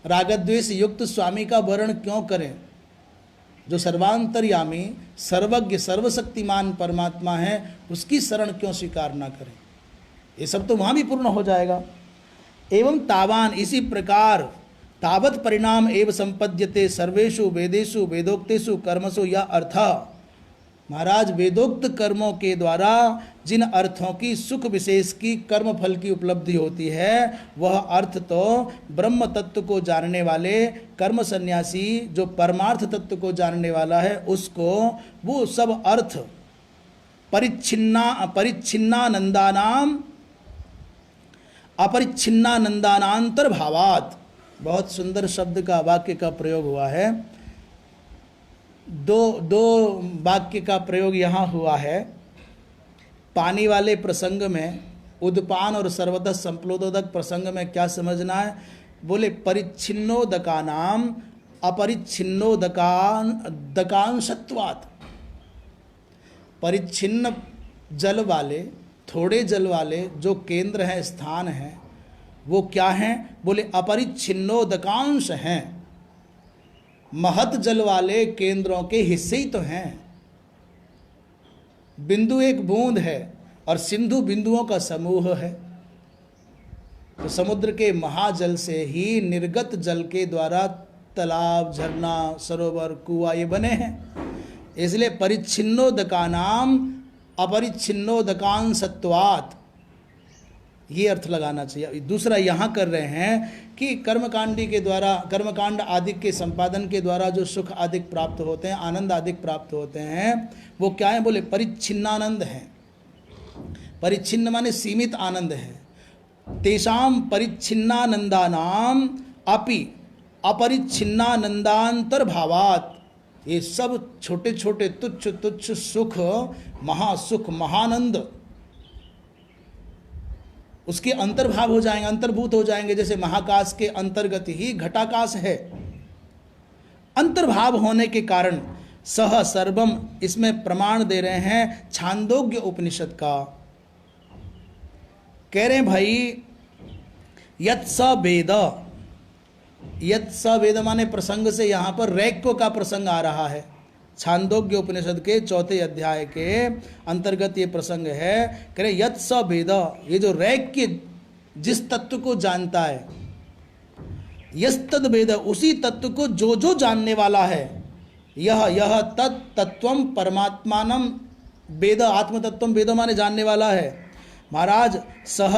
रागद्वेष युक्त स्वामी का वर्ण क्यों करें, जो सर्वांतर्यामी सर्वज्ञ सर्वशक्तिमान परमात्मा है उसकी शरण क्यों स्वीकार ना करें, ये सब तो वहाँ भी पूर्ण हो जाएगा। एवं तावान, इसी प्रकार तावत परिणाम एवं संपद्यते सर्वेषु वेदेषु वेदोक्तेषु कर्मसु, यह अर्थ महाराज वेदोक्त कर्मों के द्वारा जिन अर्थों की सुख विशेष की कर्म फल की उपलब्धि होती है वह अर्थ तो ब्रह्म तत्व को जानने वाले कर्म सन्यासी जो परमार्थ तत्व को जानने वाला है उसको वो सब अर्थ परिच्छिन्नानंदानाम अपरिच्छिन्नानंदानांतर भावात, बहुत सुंदर शब्द का वाक्य का प्रयोग हुआ है। दो वाक्य का प्रयोग यहाँ हुआ है। पानी वाले प्रसंग में उद्पान और सर्वतः संप्लोदोदक प्रसंग में क्या समझना है, बोले परिच्छिन्नोदकानाम अपरिच्छिन्नोदकांशत्वात्, परिच्छिन्न जल वाले, थोड़े जल वाले जो केंद्र हैं, स्थान हैं, वो क्या हैं, बोले अपरिच्छिन्नोदकांश हैं, महत जल वाले केंद्रों के हिस्से ही तो हैं। बिंदु एक बूंद है और सिंधु बिंदुओं का समूह है। तो समुद्र के महाजल से ही निर्गत जल के द्वारा तालाब, झरना, सरोवर, कुआं ये बने हैं। इसलिए परिच्छिन्नोदकानाम अपरिच्छिन्नोदकांशत्वात्, ये अर्थ लगाना चाहिए। दूसरा यहाँ कर रहे हैं कि कर्मकांडी के द्वारा, कर्मकांड आदि के संपादन के द्वारा जो सुख आदि प्राप्त होते हैं, आनंद आदि प्राप्त होते हैं, वो क्या है, बोले परिच्छिन्नानंद हैं। परिच्छिन्न माने सीमित आनंद है। तेषाम परिच्छिन्नानंदानाम अपि अपरिच्छिन्नानंदांतर भावात्, ये सब छोटे छोटे तुच्छ तुच्छ सुख, महासुख, महानंद उसके अंतर्भाव हो जाएंगे, अंतर्भूत हो जाएंगे। जैसे महाकाश के अंतर्गत ही घटाकाश है, अंतर्भाव होने के कारण सह सर्वम, इसमें प्रमाण दे रहे हैं छांदोग्य उपनिषद का। कह रहे हैं भाई यत् स वेद, यत् स वेद माने प्रसंग से यहाँ पर रैक्य का प्रसंग आ रहा है। छांदोग्य उपनिषद के 4 अध्याय के अंतर्गत ये प्रसंग है। कह रहे यत् स वेद, ये जो रैक्य जिस तत्व को जानता है, यस्तद वेद, उसी तत्व को जो जो जानने वाला है, यह तत्त्वम परमात्मानम वेद, आत्मतत्वम वेद माने जानने वाला है। महाराज सह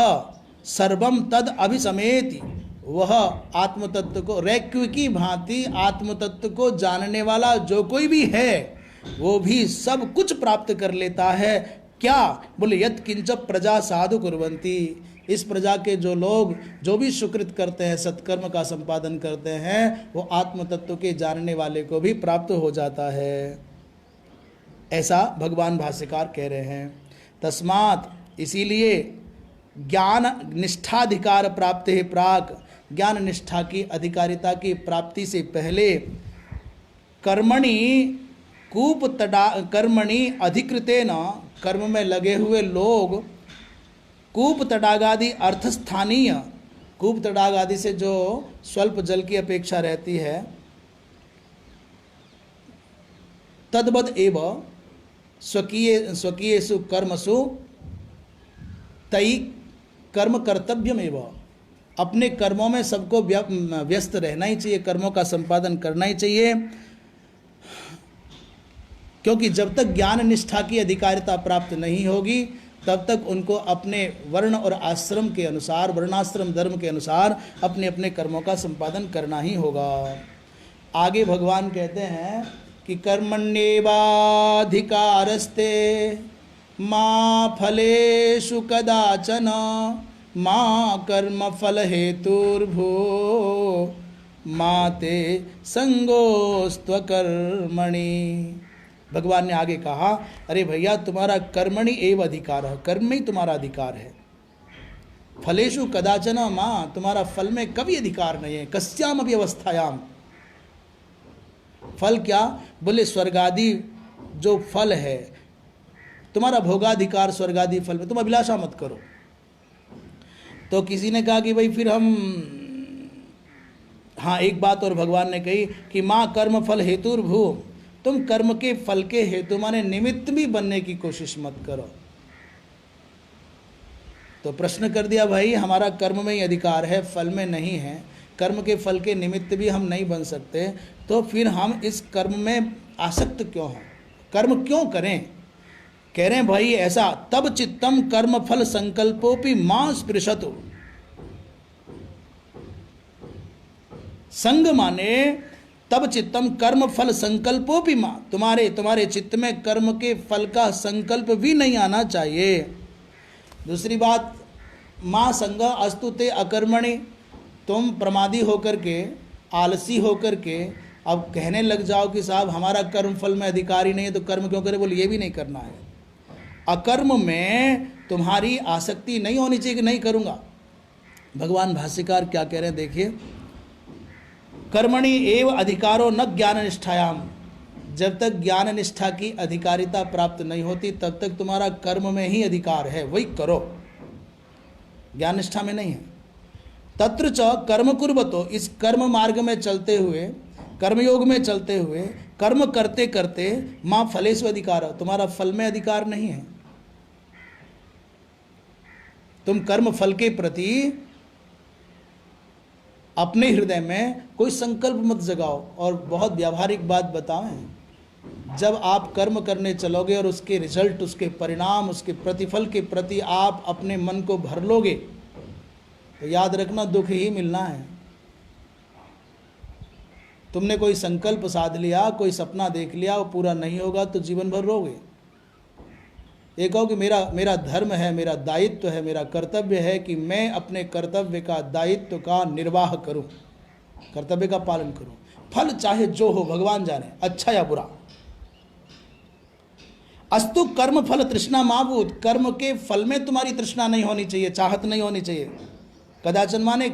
सर्वम तद अभिसमेति, वह आत्मतत्व को रैक्य की भांति आत्मतत्व को जानने वाला जो कोई भी है वो भी सब कुछ प्राप्त कर लेता है। क्या, बोले यत् किंच प्रजा साधु कुर्वन्ति, इस प्रजा के जो लोग जो भी सुकृत करते हैं, सत्कर्म का संपादन करते हैं, वो आत्मतत्व के जानने वाले को भी प्राप्त हो जाता है। ऐसा भगवान भाष्यकार कह रहे हैं। तस्मात्, इसीलिए ज्ञान निष्ठाधिकार प्राप्त है प्राक, ज्ञान निष्ठा की अधिकारिता की प्राप्ति से पहले कर्मणि अधिकृतेन, कर्म में लगे हुए लोग कूप तडागादि अर्थ स्थानीय, कूप तडाग आदि से जो स्वल्प जल की अपेक्षा रहती है, तद्वद एव स्वकीयेषु कर्मसु तई कर्म कर्तव्यम एव, अपने कर्मों में सबको व्यस्त रहना ही चाहिए, कर्मों का संपादन करना ही चाहिए, क्योंकि जब तक ज्ञान निष्ठा की अधिकारिता प्राप्त नहीं होगी तब तक उनको अपने वर्ण और आश्रम के अनुसार, वर्णाश्रम धर्म के अनुसार अपने अपने कर्मों का संपादन करना ही होगा। आगे भगवान कहते हैं कि कर्मण्येवाधिकारस्ते मा फलेषु कदाचन मा कर्म फल हेतुर्भो मा ते संगोस्त्वकर्मणि। भगवान ने आगे कहा, अरे भैया तुम्हारा कर्मणि एव अधिकार है, कर्म में ही तुम्हारा अधिकार है। फलेषु कदाचन माँ, तुम्हारा फल में कभी अधिकार नहीं है। कस्याम अभी अवस्थायाम, फल क्या? बोले स्वर्गादि जो फल है, तुम्हारा भोगाधिकार स्वर्गादि फल में, तुम अभिलाषा मत करो। तो किसी ने कहा कि भाई फिर हम, हाँ एक बात और भगवान ने कही कि माँ कर्म फल हेतुर्भू, तुम कर्म के फल के हेतु माने निमित्त भी बनने की कोशिश मत करो। तो प्रश्न कर दिया, भाई हमारा कर्म में ही अधिकार है, फल में नहीं है, कर्म के फल के निमित्त भी हम नहीं बन सकते, तो फिर हम इस कर्म में आसक्त क्यों हैं, कर्म क्यों करें? कह रहे हैं भाई ऐसा, तब चित्तम कर्म फल संकल्पोपि मां स्पृशतु। संग माने तब चित्तम कर्म फल संकल्पो भी मां, तुम्हारे चित्त में कर्म के फल का संकल्प भी नहीं आना चाहिए। दूसरी बात, मां संग अस्तु ते अकर्मणि, तुम प्रमादी होकर के, आलसी होकर के अब कहने लग जाओ कि साहब हमारा कर्म फल में अधिकार ही नहीं है तो कर्म क्यों करे, बोले ये भी नहीं करना है। अकर्म में तुम्हारी आसक्ति नहीं होनी चाहिए कि नहीं करूँगा। भगवान भाष्यकार क्या कह रहे हैं देखिए, कर्मणि एव अधिकारो न ज्ञान निष्ठायाम, जब तक ज्ञान निष्ठा की अधिकारिता प्राप्त नहीं होती तब तक तुम्हारा कर्म में ही अधिकार है, वही करो, ज्ञान निष्ठा में नहीं है। तत्र च कर्म कुर्वतो, इस कर्म मार्ग में चलते हुए, कर्मयोग में चलते हुए, कर्म करते करते माँ फलेषु अधिकार, तुम्हारा फल में अधिकार नहीं है। तुम कर्म फल के प्रति अपने हृदय में कोई संकल्प मत जगाओ। और बहुत व्यावहारिक बात बताएं, जब आप कर्म करने चलोगे और उसके रिजल्ट, उसके परिणाम, उसके प्रतिफल के प्रति आप अपने मन को भर लोगे तो याद रखना दुख ही मिलना है। तुमने कोई संकल्प साध लिया, कोई सपना देख लिया, वो पूरा नहीं होगा तो जीवन भर रोगे। ये कहो कि मेरा धर्म है, मेरा दायित्व है, मेरा कर्तव्य है कि मैं अपने कर्तव्य का, दायित्व का निर्वाह करूं, कर्तव्य का पालन करूं, फल चाहे जो हो भगवान जाने, अच्छा या बुरा। अस्तु कर्म फल तृष्णा माभूत, कर्म के फल में तुम्हारी तृष्णा नहीं होनी चाहिए, चाहत नहीं होनी चाहिए। कदाचन माने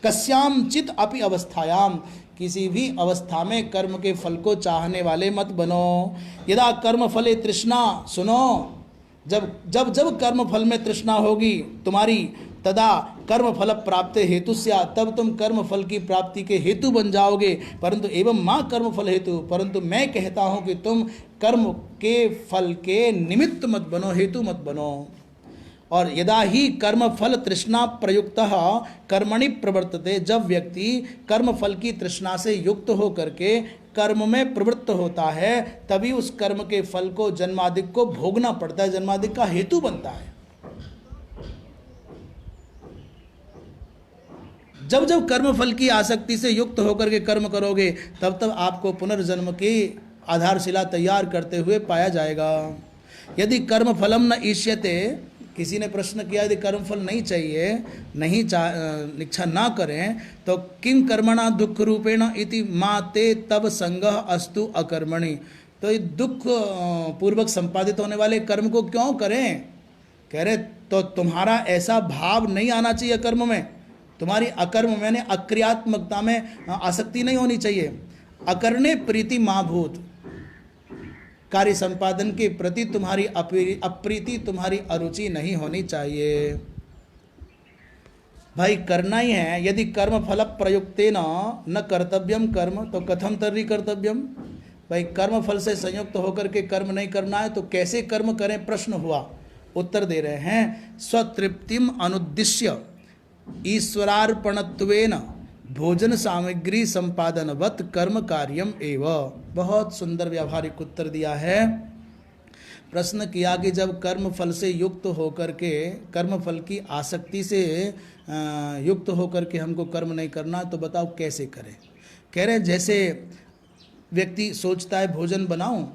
कस्याम चित अपि अवस्थायाम, किसी भी अवस्था में कर्म के फल को चाहने वाले मत बनो। यदा कर्म फले तृष्णा, सुनो, जब कर्म फल में तृष्णा होगी तुम्हारी, तदा कर्म फल प्राप्त हेतु स्या, तब तुम कर्म फल की प्राप्ति के हेतु बन जाओगे। परंतु एवं माँ कर्म फल हेतु, परंतु मैं कहता हूँ कि तुम कर्म के फल के निमित्त मत बनो, हेतु मत बनो। और यदा ही कर्म फल तृष्णा प्रयुक्त कर्मणि प्रवर्तते, जब व्यक्ति कर्म फल की तृष्णा से युक्त हो करके कर्म में प्रवृत्त होता है, तभी उस कर्म के फल को, जन्मादिक को भोगना पड़ता है, जन्मादिक का हेतु बनता है। जब जब कर्म फल की आसक्ति से युक्त होकर के कर्म करोगे तब तब आपको पुनर्जन्म की आधारशिला तैयार करते हुए पाया जाएगा। यदि कर्म फलम न ईष्यते, किसी ने प्रश्न किया यदि कर्मफल नहीं चाहिए, नहीं इच्छा ना करें तो किं कर्मणा दुख रूपेण इति माते तब संगः अस्तु अकर्मणि, तो ये दुख पूर्वक संपादित होने वाले कर्म को क्यों करें? कह रहे तो तुम्हारा ऐसा भाव नहीं आना चाहिए कर्म में, तुम्हारी अकर्म मैंने अक्रियात्मकता में आसक्ति नहीं होनी चाहिए। अकर्णे प्रीति महाभूत, कार्य संपादन के प्रति तुम्हारी अप्रीति, तुम्हारी अरुचि नहीं होनी चाहिए। भाई करना ही है। यदि कर्म फल प्रयुक्तेन न कर्तव्यम कर्म तो कथम तर्हि कर्तव्यम। भाई कर्म फल से संयुक्त होकर के कर्म नहीं करना है तो कैसे कर्म करें, प्रश्न हुआ। उत्तर दे रहे हैं, स्वतृप्तिम अनुद्दिश्य ईश्वरार्पणत्वेन भोजन सामग्री संपादनवत कर्म कार्यम एव। बहुत सुंदर व्यावहारिक उत्तर दिया है। प्रश्न किया कि जब कर्म फल से युक्त होकर के, कर्म फल की आसक्ति से युक्त होकर के हमको कर्म नहीं करना, तो बताओ कैसे करें। कह रहे जैसे व्यक्ति सोचता है भोजन बनाऊं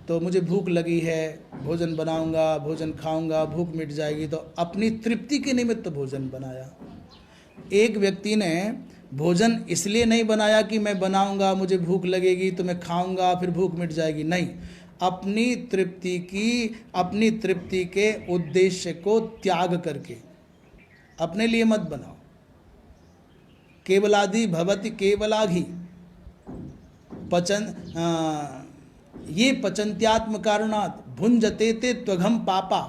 तो मुझे भूख लगी है, भोजन बनाऊंगा, भोजन खाऊंगा, भूख मिट जाएगी, तो अपनी तृप्ति के निमित्त भोजन बनाया। एक व्यक्ति ने भोजन इसलिए नहीं बनाया कि मैं बनाऊंगा, मुझे भूख लगेगी तो मैं खाऊंगा, फिर भूख मिट जाएगी। नहीं, अपनी तृप्ति के उद्देश्य को त्याग करके अपने लिए मत बनाओ। केवलादि भवति केवलाघि ये पचंत्यात्म कारणात् भुंजते ते त्वघम पापा।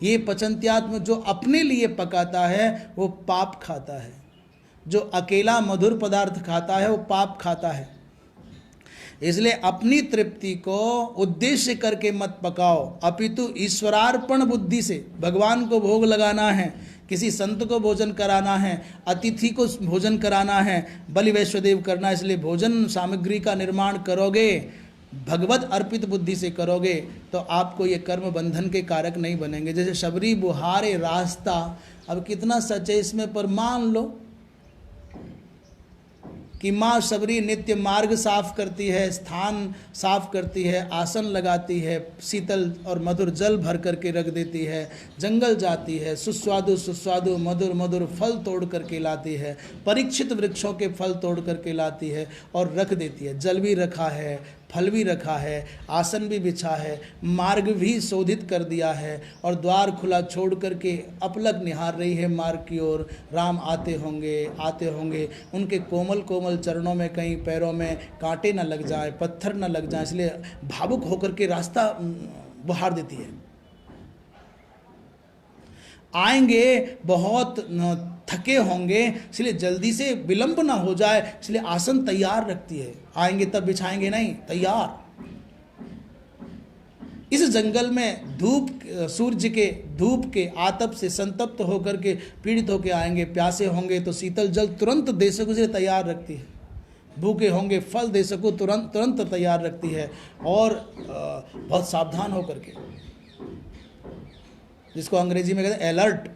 ये पचंत्यात्म जो अपने लिए पकाता है वो पाप खाता है, जो अकेला मधुर पदार्थ खाता है वो पाप खाता है। इसलिए अपनी तृप्ति को उद्देश्य करके मत पकाओ, अपितु ईश्वरार्पण बुद्धि से भगवान को भोग लगाना है, किसी संत को भोजन कराना है, अतिथि को भोजन कराना है, बलि वैश्वदेव करना। इसलिए भोजन सामग्री का निर्माण करोगे, भगवत अर्पित बुद्धि से करोगे तो आपको ये कर्म बंधन के कारक नहीं बनेंगे। जैसे शबरी बुहारे रास्ता, अब कितना सच है इसमें, पर मान लो कि माँ शबरी नित्य मार्ग साफ करती है, स्थान साफ करती है, आसन लगाती है, शीतल और मधुर जल भर करके रख देती है, जंगल जाती है, सुस्वादु सुस्वादु मधुर मधुर फल तोड़ करके लाती है, परीक्षित वृक्षों के फल तोड़ करके लाती है और रख देती है। जल भी रखा है, फल भी रखा है, आसन भी बिछा है, मार्ग भी शोधित कर दिया है और द्वार खुला छोड़ करके अपलक निहार रही है मार्ग की ओर। राम आते होंगे, उनके कोमल कोमल चरणों में कहीं पैरों में कांटे न लग जाए, पत्थर न लग जाए, इसलिए भावुक होकर के रास्ता बुहार देती है। आएंगे बहुत थके होंगे, इसलिए जल्दी से विलंब ना हो जाए, इसलिए आसन तैयार रखती है। आएंगे तब बिछाएंगे नहीं, तैयार। इस जंगल में सूर्य के धूप के आतप से संतप्त होकर के पीड़ित होकर आएंगे, प्यासे होंगे तो शीतल जल तुरंत दे सको इसलिए तैयार रखती है, भूखे होंगे फल दे सको तुरंत तैयार रखती है। और बहुत सावधान होकर के, जिसको अंग्रेजी में कहते हैं अलर्ट,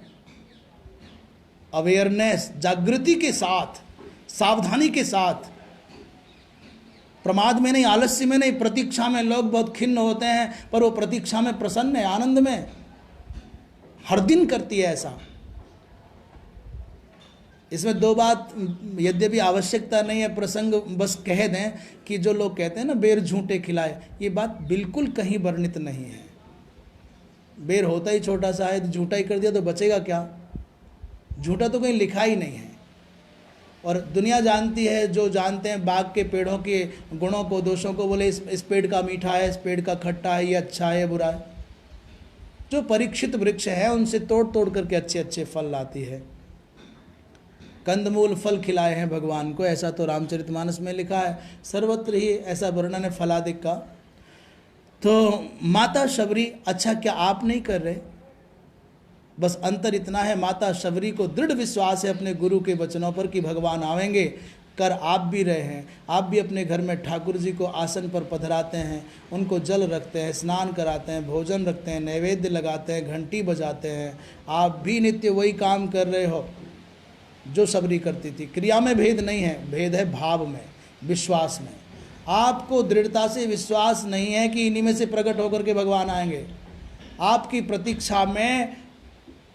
अवेयरनेस, जागृति के साथ, सावधानी के साथ, प्रमाद में नहीं, आलस्य में नहीं, प्रतीक्षा में। लोग बहुत खिन्न होते हैं पर वो प्रतीक्षा में प्रसन्न है, आनंद में, हर दिन करती है ऐसा। इसमें दो बात, यद्यपि आवश्यकता नहीं है, प्रसंग बस कह दें कि जो लोग कहते हैं ना बेर झूठे खिलाए, ये बात बिल्कुल कहीं वर्णित नहीं है। बेर होता ही छोटा सा है, तो झूठा ही कर दिया तो बचेगा क्या? झूठा तो कहीं लिखा ही नहीं है। और दुनिया जानती है, जो जानते हैं बाग के पेड़ों के गुणों को, दोषों को, बोले इस पेड़ का मीठा है, इस पेड़ का खट्टा है, ये अच्छा है, बुरा है। जो परीक्षित वृक्ष है उनसे तोड़ तोड़ करके अच्छे अच्छे फल लाती है। कंदमूल फल खिलाए हैं भगवान को, ऐसा तो रामचरितमानस में लिखा है, सर्वत्र ही ऐसा वर्णन है फलादिक का। तो माता शबरी, अच्छा क्या आप नहीं कर रहे? बस अंतर इतना है, माता शबरी को दृढ़ विश्वास है अपने गुरु के वचनों पर कि भगवान आवेंगे, कर आप भी रहे हैं। आप भी अपने घर में ठाकुर जी को आसन पर पधराते हैं, उनको जल रखते हैं, स्नान कराते हैं, भोजन रखते हैं, नैवेद्य लगाते हैं, घंटी बजाते हैं। आप भी नित्य वही काम कर रहे हो जो शबरी करती थी। क्रिया में भेद नहीं है, भेद है भाव में, विश्वास में। आपको दृढ़ता से विश्वास नहीं है कि इन्हीं में से प्रकट होकर के भगवान आएंगे। आपकी प्रतीक्षा में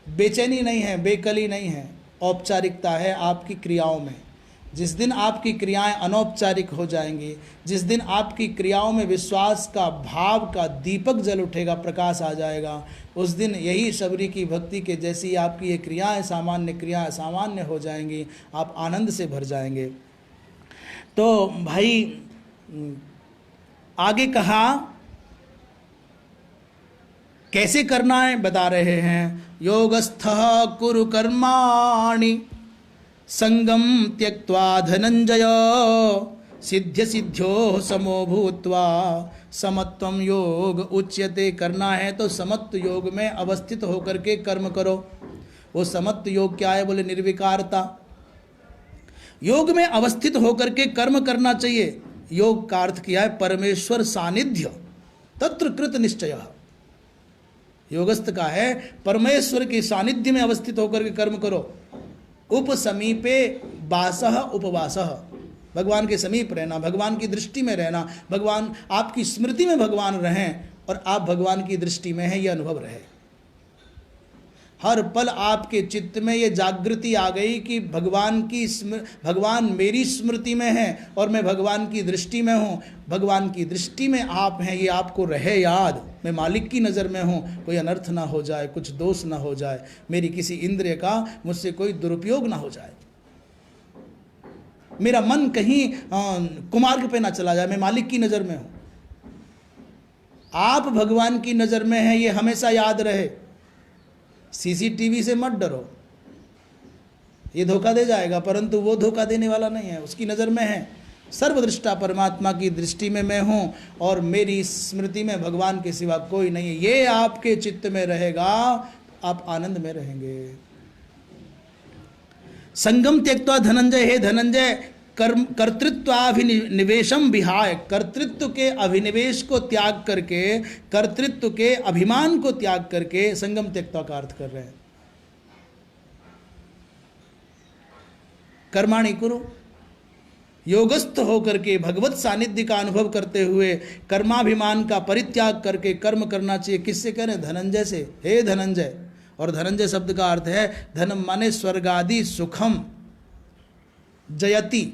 बेचैनी नहीं है, बेकली नहीं है, औपचारिकता है आपकी क्रियाओं में। जिस दिन आपकी क्रियाएं अनौपचारिक हो जाएंगी, जिस दिन आपकी क्रियाओं में विश्वास का भाव का दीपक जल उठेगा, प्रकाश आ जाएगा, उस दिन यही शबरी की भक्ति के जैसी आपकी ये क्रियाएं सामान्य हो जाएंगी, आप आनंद से भर जाएंगे। तो भाई आगे कहा कैसे करना है, बता रहे हैं। योगस्थः कुरु कर्माणि संगम त्यक्त्वा धनंजय सिद्ध्य सिद्ध्यो समो भूत्वा समत्वम योग उच्यते। करना है तो समत्व योग में अवस्थित होकर के कर्म करो। वो समत्व योग क्या है? बोले निर्विकारता। योग में अवस्थित होकर के कर्म करना चाहिए। योग का अर्थ किया है परमेश्वर सानिध्य, तत्र कृत निश्चय। योगस्थ का है परमेश्वर के सानिध्य में अवस्थित होकर के कर्म करो। उपसमीपे वासः उपवासः, भगवान के समीप रहना, भगवान की दृष्टि में रहना, भगवान आपकी स्मृति में भगवान रहें और आप भगवान की दृष्टि में हैं, यह अनुभव रहे। हर पल आपके चित्त में ये जागृति आ गई कि भगवान मेरी स्मृति में है और मैं भगवान की दृष्टि में हूँ, भगवान की दृष्टि में आप हैं, ये आपको रहे याद। मैं मालिक की नज़र में हूँ, कोई अनर्थ ना हो जाए, कुछ दोष ना हो जाए, मेरी किसी इंद्रिय का मुझसे कोई दुरुपयोग ना हो जाए, मेरा मन कहीं कुमार्ग पे ना चला जाए, मैं मालिक की नज़र में हूँ। आप भगवान की नज़र में हैं, ये हमेशा याद रहे। सीसीटीवी से मत डरो, ये धोखा दे जाएगा, परंतु वो धोखा देने वाला नहीं है, उसकी नज़र में है। सर्वदृष्टा परमात्मा की दृष्टि में मैं हूँ और मेरी स्मृति में भगवान के सिवा कोई नहीं है। ये आपके चित्त में रहेगा, आप आनंद में रहेंगे। संगम त्यक्त्वा धनंजय, हे धनंजय, कर्तृत्वाभिनिवेशम विहाय, कर्तृत्व के अभिनिवेश को त्याग करके, कर्तृत्व के अभिमान को त्याग करके संगम त्यक्त्वा का अर्थ कर रहे हैं। कर्माणि कुरु, योगस्थ होकर के भगवत सानिध्य का अनुभव करते हुए कर्माभिमान का परित्याग करके कर्म करना चाहिए। किससे कह रहे हैं? धनंजय से। हे धनंजय, और धनंजय शब्द का अर्थ है धनम माने स्वर्गादि सुखम जयति,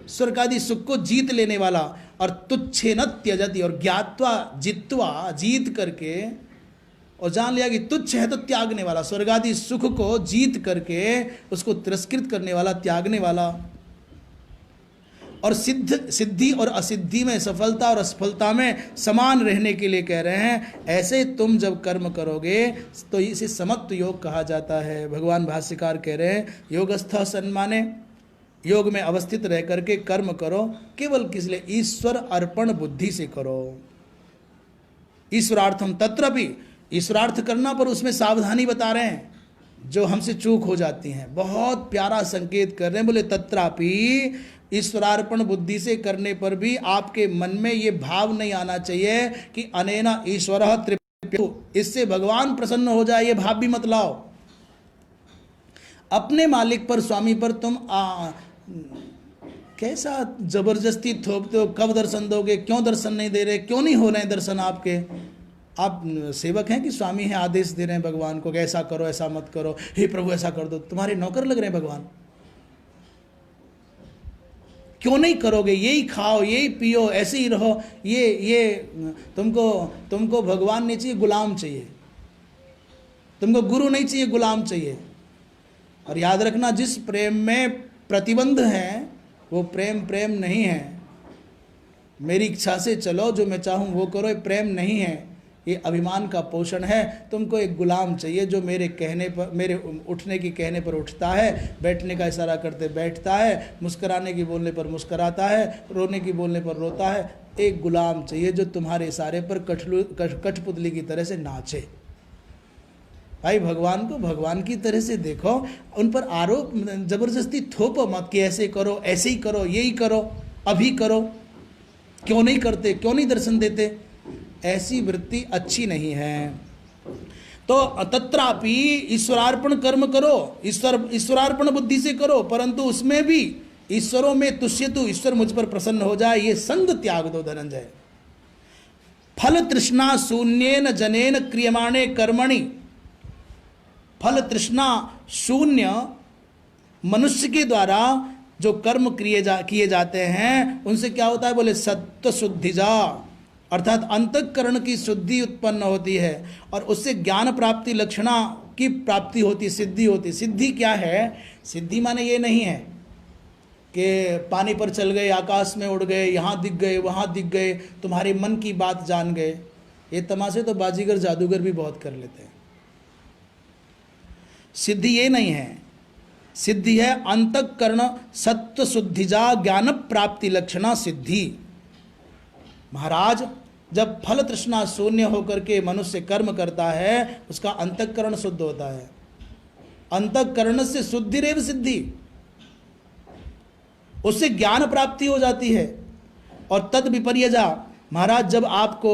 स्वर्गादि सुख को जीत लेने वाला। और तुच्छे न त्यजति, और ज्ञात्वा जित्वा, जीत करके और जान लिया कि तुच्छ है तो त्यागने वाला, स्वर्गादि सुख को जीत करके उसको तिरस्कृत करने वाला, त्यागने वाला। और सिद्धि और असिद्धि में, सफलता और असफलता में समान रहने के लिए कह रहे हैं। ऐसे तुम जब कर्म करोगे तो इसे समत्व योग कहा जाता है। भगवान भाष्यकार कह रहे हैं योगस्थ सन्माने, योग में अवस्थित रह करके कर्म करो, केवल किस लिए? ईश्वर अर्पण बुद्धि से करो। ईश्वरार्थम तत्रपि, ईश्वरार्थ करना पर उसमें सावधानी बता रहे हैं, जो हमसे चूक हो जाती हैं। बहुत प्यारा संकेत कर रहे हैं, बोले तत्रापि, ईश्वरार्पण बुद्धि से करने पर भी आपके मन में ये भाव नहीं आना चाहिए कि अनेना ईश्वरः तृप्यते, इससे भगवान प्रसन्न हो जाए, ये भाव भी मत लाओ। अपने मालिक पर, स्वामी पर तुम कैसा जबरदस्ती थोपते हो? कब दर्शन दोगे? क्यों दर्शन नहीं दे रहे? क्यों नहीं हो रहे हैं दर्शन आपके? आप सेवक हैं कि स्वामी हैं, आदेश दे रहे हैं भगवान को कि ऐसा करो, ऐसा मत करो, हे प्रभु ऐसा कर दो। तुम्हारे नौकर लग रहे हैं भगवान। क्यों नहीं करोगे? यही खाओ, यही पियो, ऐसे ही रहो। ये तुमको भगवान नहीं चाहिए, गुलाम चाहिए। तुमको गुरु नहीं चाहिए, गुलाम चाहिए। और याद रखना, जिस प्रेम में प्रतिबंध है वो प्रेम नहीं है। मेरी इच्छा से चलो, जो मैं चाहूँ वो करो, ये प्रेम नहीं है, ये अभिमान का पोषण है। तुमको एक गुलाम चाहिए जो मेरे कहने पर, मेरे उठने की कहने पर उठता है, बैठने का इशारा करते बैठता है, मुस्कुराने की बोलने पर मुस्कुराता है, रोने की बोलने पर रोता है। एक गुलाम चाहिए जो तुम्हारे इशारे पर कठपुतली की तरह से नाचे। भाई भगवान को भगवान की तरह से देखो, उन पर आरोप जबरदस्ती थोपो मत कि ऐसे करो, ऐसे ही करो, यही करो, अभी करो, क्यों नहीं करते, क्यों नहीं दर्शन देते। ऐसी वृत्ति अच्छी नहीं है। तो तत्रापि ईश्वरार्पण कर्म करो, ईश्वरार्पण बुद्धि से करो, परंतु उसमें भी ईश्वरों में तुष्यतु, ईश्वर मुझ पर प्रसन्न हो जाए, ये संग त्याग दो धनंजय। फल तृष्णा शून्येन जनेन क्रियमाणे कर्मणि, फल तृष्णा शून्य मनुष्य के द्वारा जो कर्म किए जाते हैं उनसे क्या होता है, बोले सत्व शुद्धिजा, अर्थात अंतःकरण की शुद्धि उत्पन्न होती है और उससे ज्ञान प्राप्ति लक्षणा की प्राप्ति होती, सिद्धि होती। सिद्धि क्या है? सिद्धि माने ये नहीं है कि पानी पर चल गए, आकाश में उड़ गए, यहाँ दिख गए, वहाँ दिख गए, तुम्हारे मन की बात जान गए। ये तमाशे तो बाजीगर जादूगर भी बहुत कर लेते हैं। सिद्धि ये नहीं है। सिद्धि है अंतःकरण सत्व शुद्धिजा ज्ञान प्राप्ति लक्षणा सिद्धि। महाराज, जब फल तृष्णा शून्य होकर के मनुष्य कर्म करता है, उसका अंतःकरण शुद्ध होता है। अंतःकरण से शुद्धिरेव सिद्धि, उससे ज्ञान प्राप्ति हो जाती है। और तद विपर्यजा, महाराज जब आपको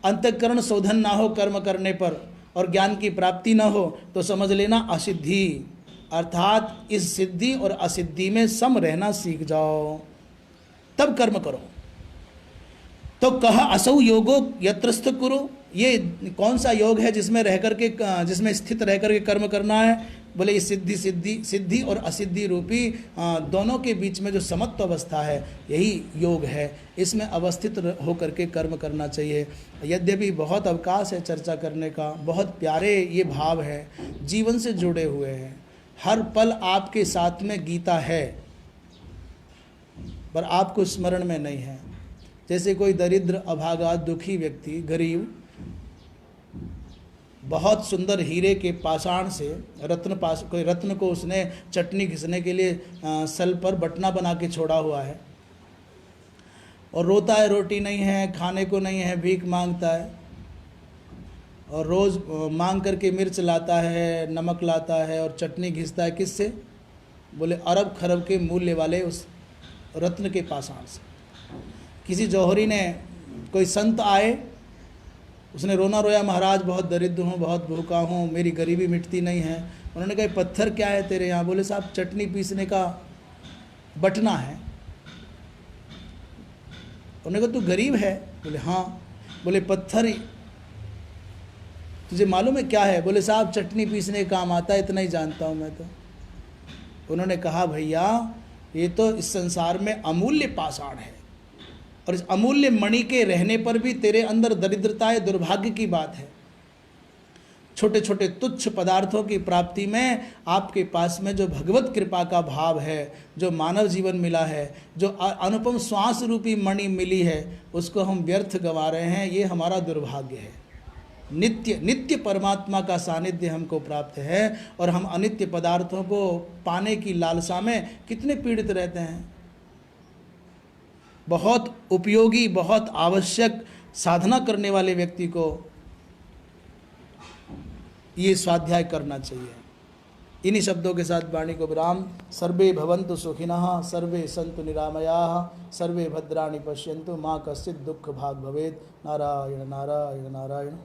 अंतःकरण शोधन ना हो कर्म करने पर और ज्ञान की प्राप्ति ना हो, तो समझ लेना असिद्धि, अर्थात इस सिद्धि और असिद्धि में सम रहना सीख जाओ, तब कर्म करो। तो कह असौ योगो यत्रस्थ कुरु, ये कौन सा योग है जिसमें रह करके, जिसमें स्थित रह करके कर्म करना है? बोले ये सिद्धि और असिद्धि रूपी दोनों के बीच में जो समत्व अवस्था है, यही योग है। इसमें अवस्थित होकर के कर्म करना चाहिए। यद्यपि बहुत अवकाश है चर्चा करने का, बहुत प्यारे ये भाव है, जीवन से जुड़े हुए हैं। हर पल आपके साथ में गीता है, पर आपको स्मरण में नहीं है। जैसे कोई दरिद्र, अभागा, दुखी व्यक्ति, गरीब, बहुत सुंदर हीरे के पाषाण से कोई रत्न को उसने चटनी घिसने के लिए सल पर बटना बना के छोड़ा हुआ है, और रोता है, रोटी नहीं है, खाने को नहीं है, भीख मांगता है, और रोज़ मांग करके मिर्च लाता है, नमक लाता है और चटनी घिसता है। किससे? बोले अरब खरब के मूल्य वाले उस रत्न के पाषाण से। किसी जौहरी ने, कोई संत आए, उसने रोना रोया, महाराज बहुत दरिद्र हूँ, बहुत भूखा हूँ, मेरी गरीबी मिटती नहीं है। उन्होंने कहा पत्थर क्या है तेरे यहाँ? बोले साहब चटनी पीसने का बटना है। उन्होंने कहा तू गरीब है? बोले हाँ। बोले पत्थर तुझे मालूम है क्या है? बोले साहब चटनी पीसने का काम आता है, इतना ही जानता हूँ मैं तो। उन्होंने कहा भैया ये तो इस संसार में अमूल्य पाषाण है, और इस अमूल्य मणि के रहने पर भी तेरे अंदर दरिद्रता है, दुर्भाग्य की बात है। छोटे छोटे तुच्छ पदार्थों की प्राप्ति में आपके पास में जो भगवत कृपा का भाव है, जो मानव जीवन मिला है, जो अनुपम श्वास रूपी मणि मिली है, उसको हम व्यर्थ गंवा रहे हैं। ये हमारा दुर्भाग्य है। नित्य नित्य परमात्मा का सानिध्य हमको प्राप्त है, और हम अनित्य पदार्थों को पाने की लालसा में कितने पीड़ित रहते हैं। बहुत उपयोगी, बहुत आवश्यक साधना करने वाले व्यक्ति को ये स्वाध्याय करना चाहिए। इन्हीं शब्दों के साथ वाणी को विराम। सर्वे भवन्तु सुखिनः, सर्वे सन्तु निरामयाः, सर्वे भद्राणि पश्यन्तु, मा कश्चित् दुःख भाग् भवेत्। नारायण नारायण नारायण।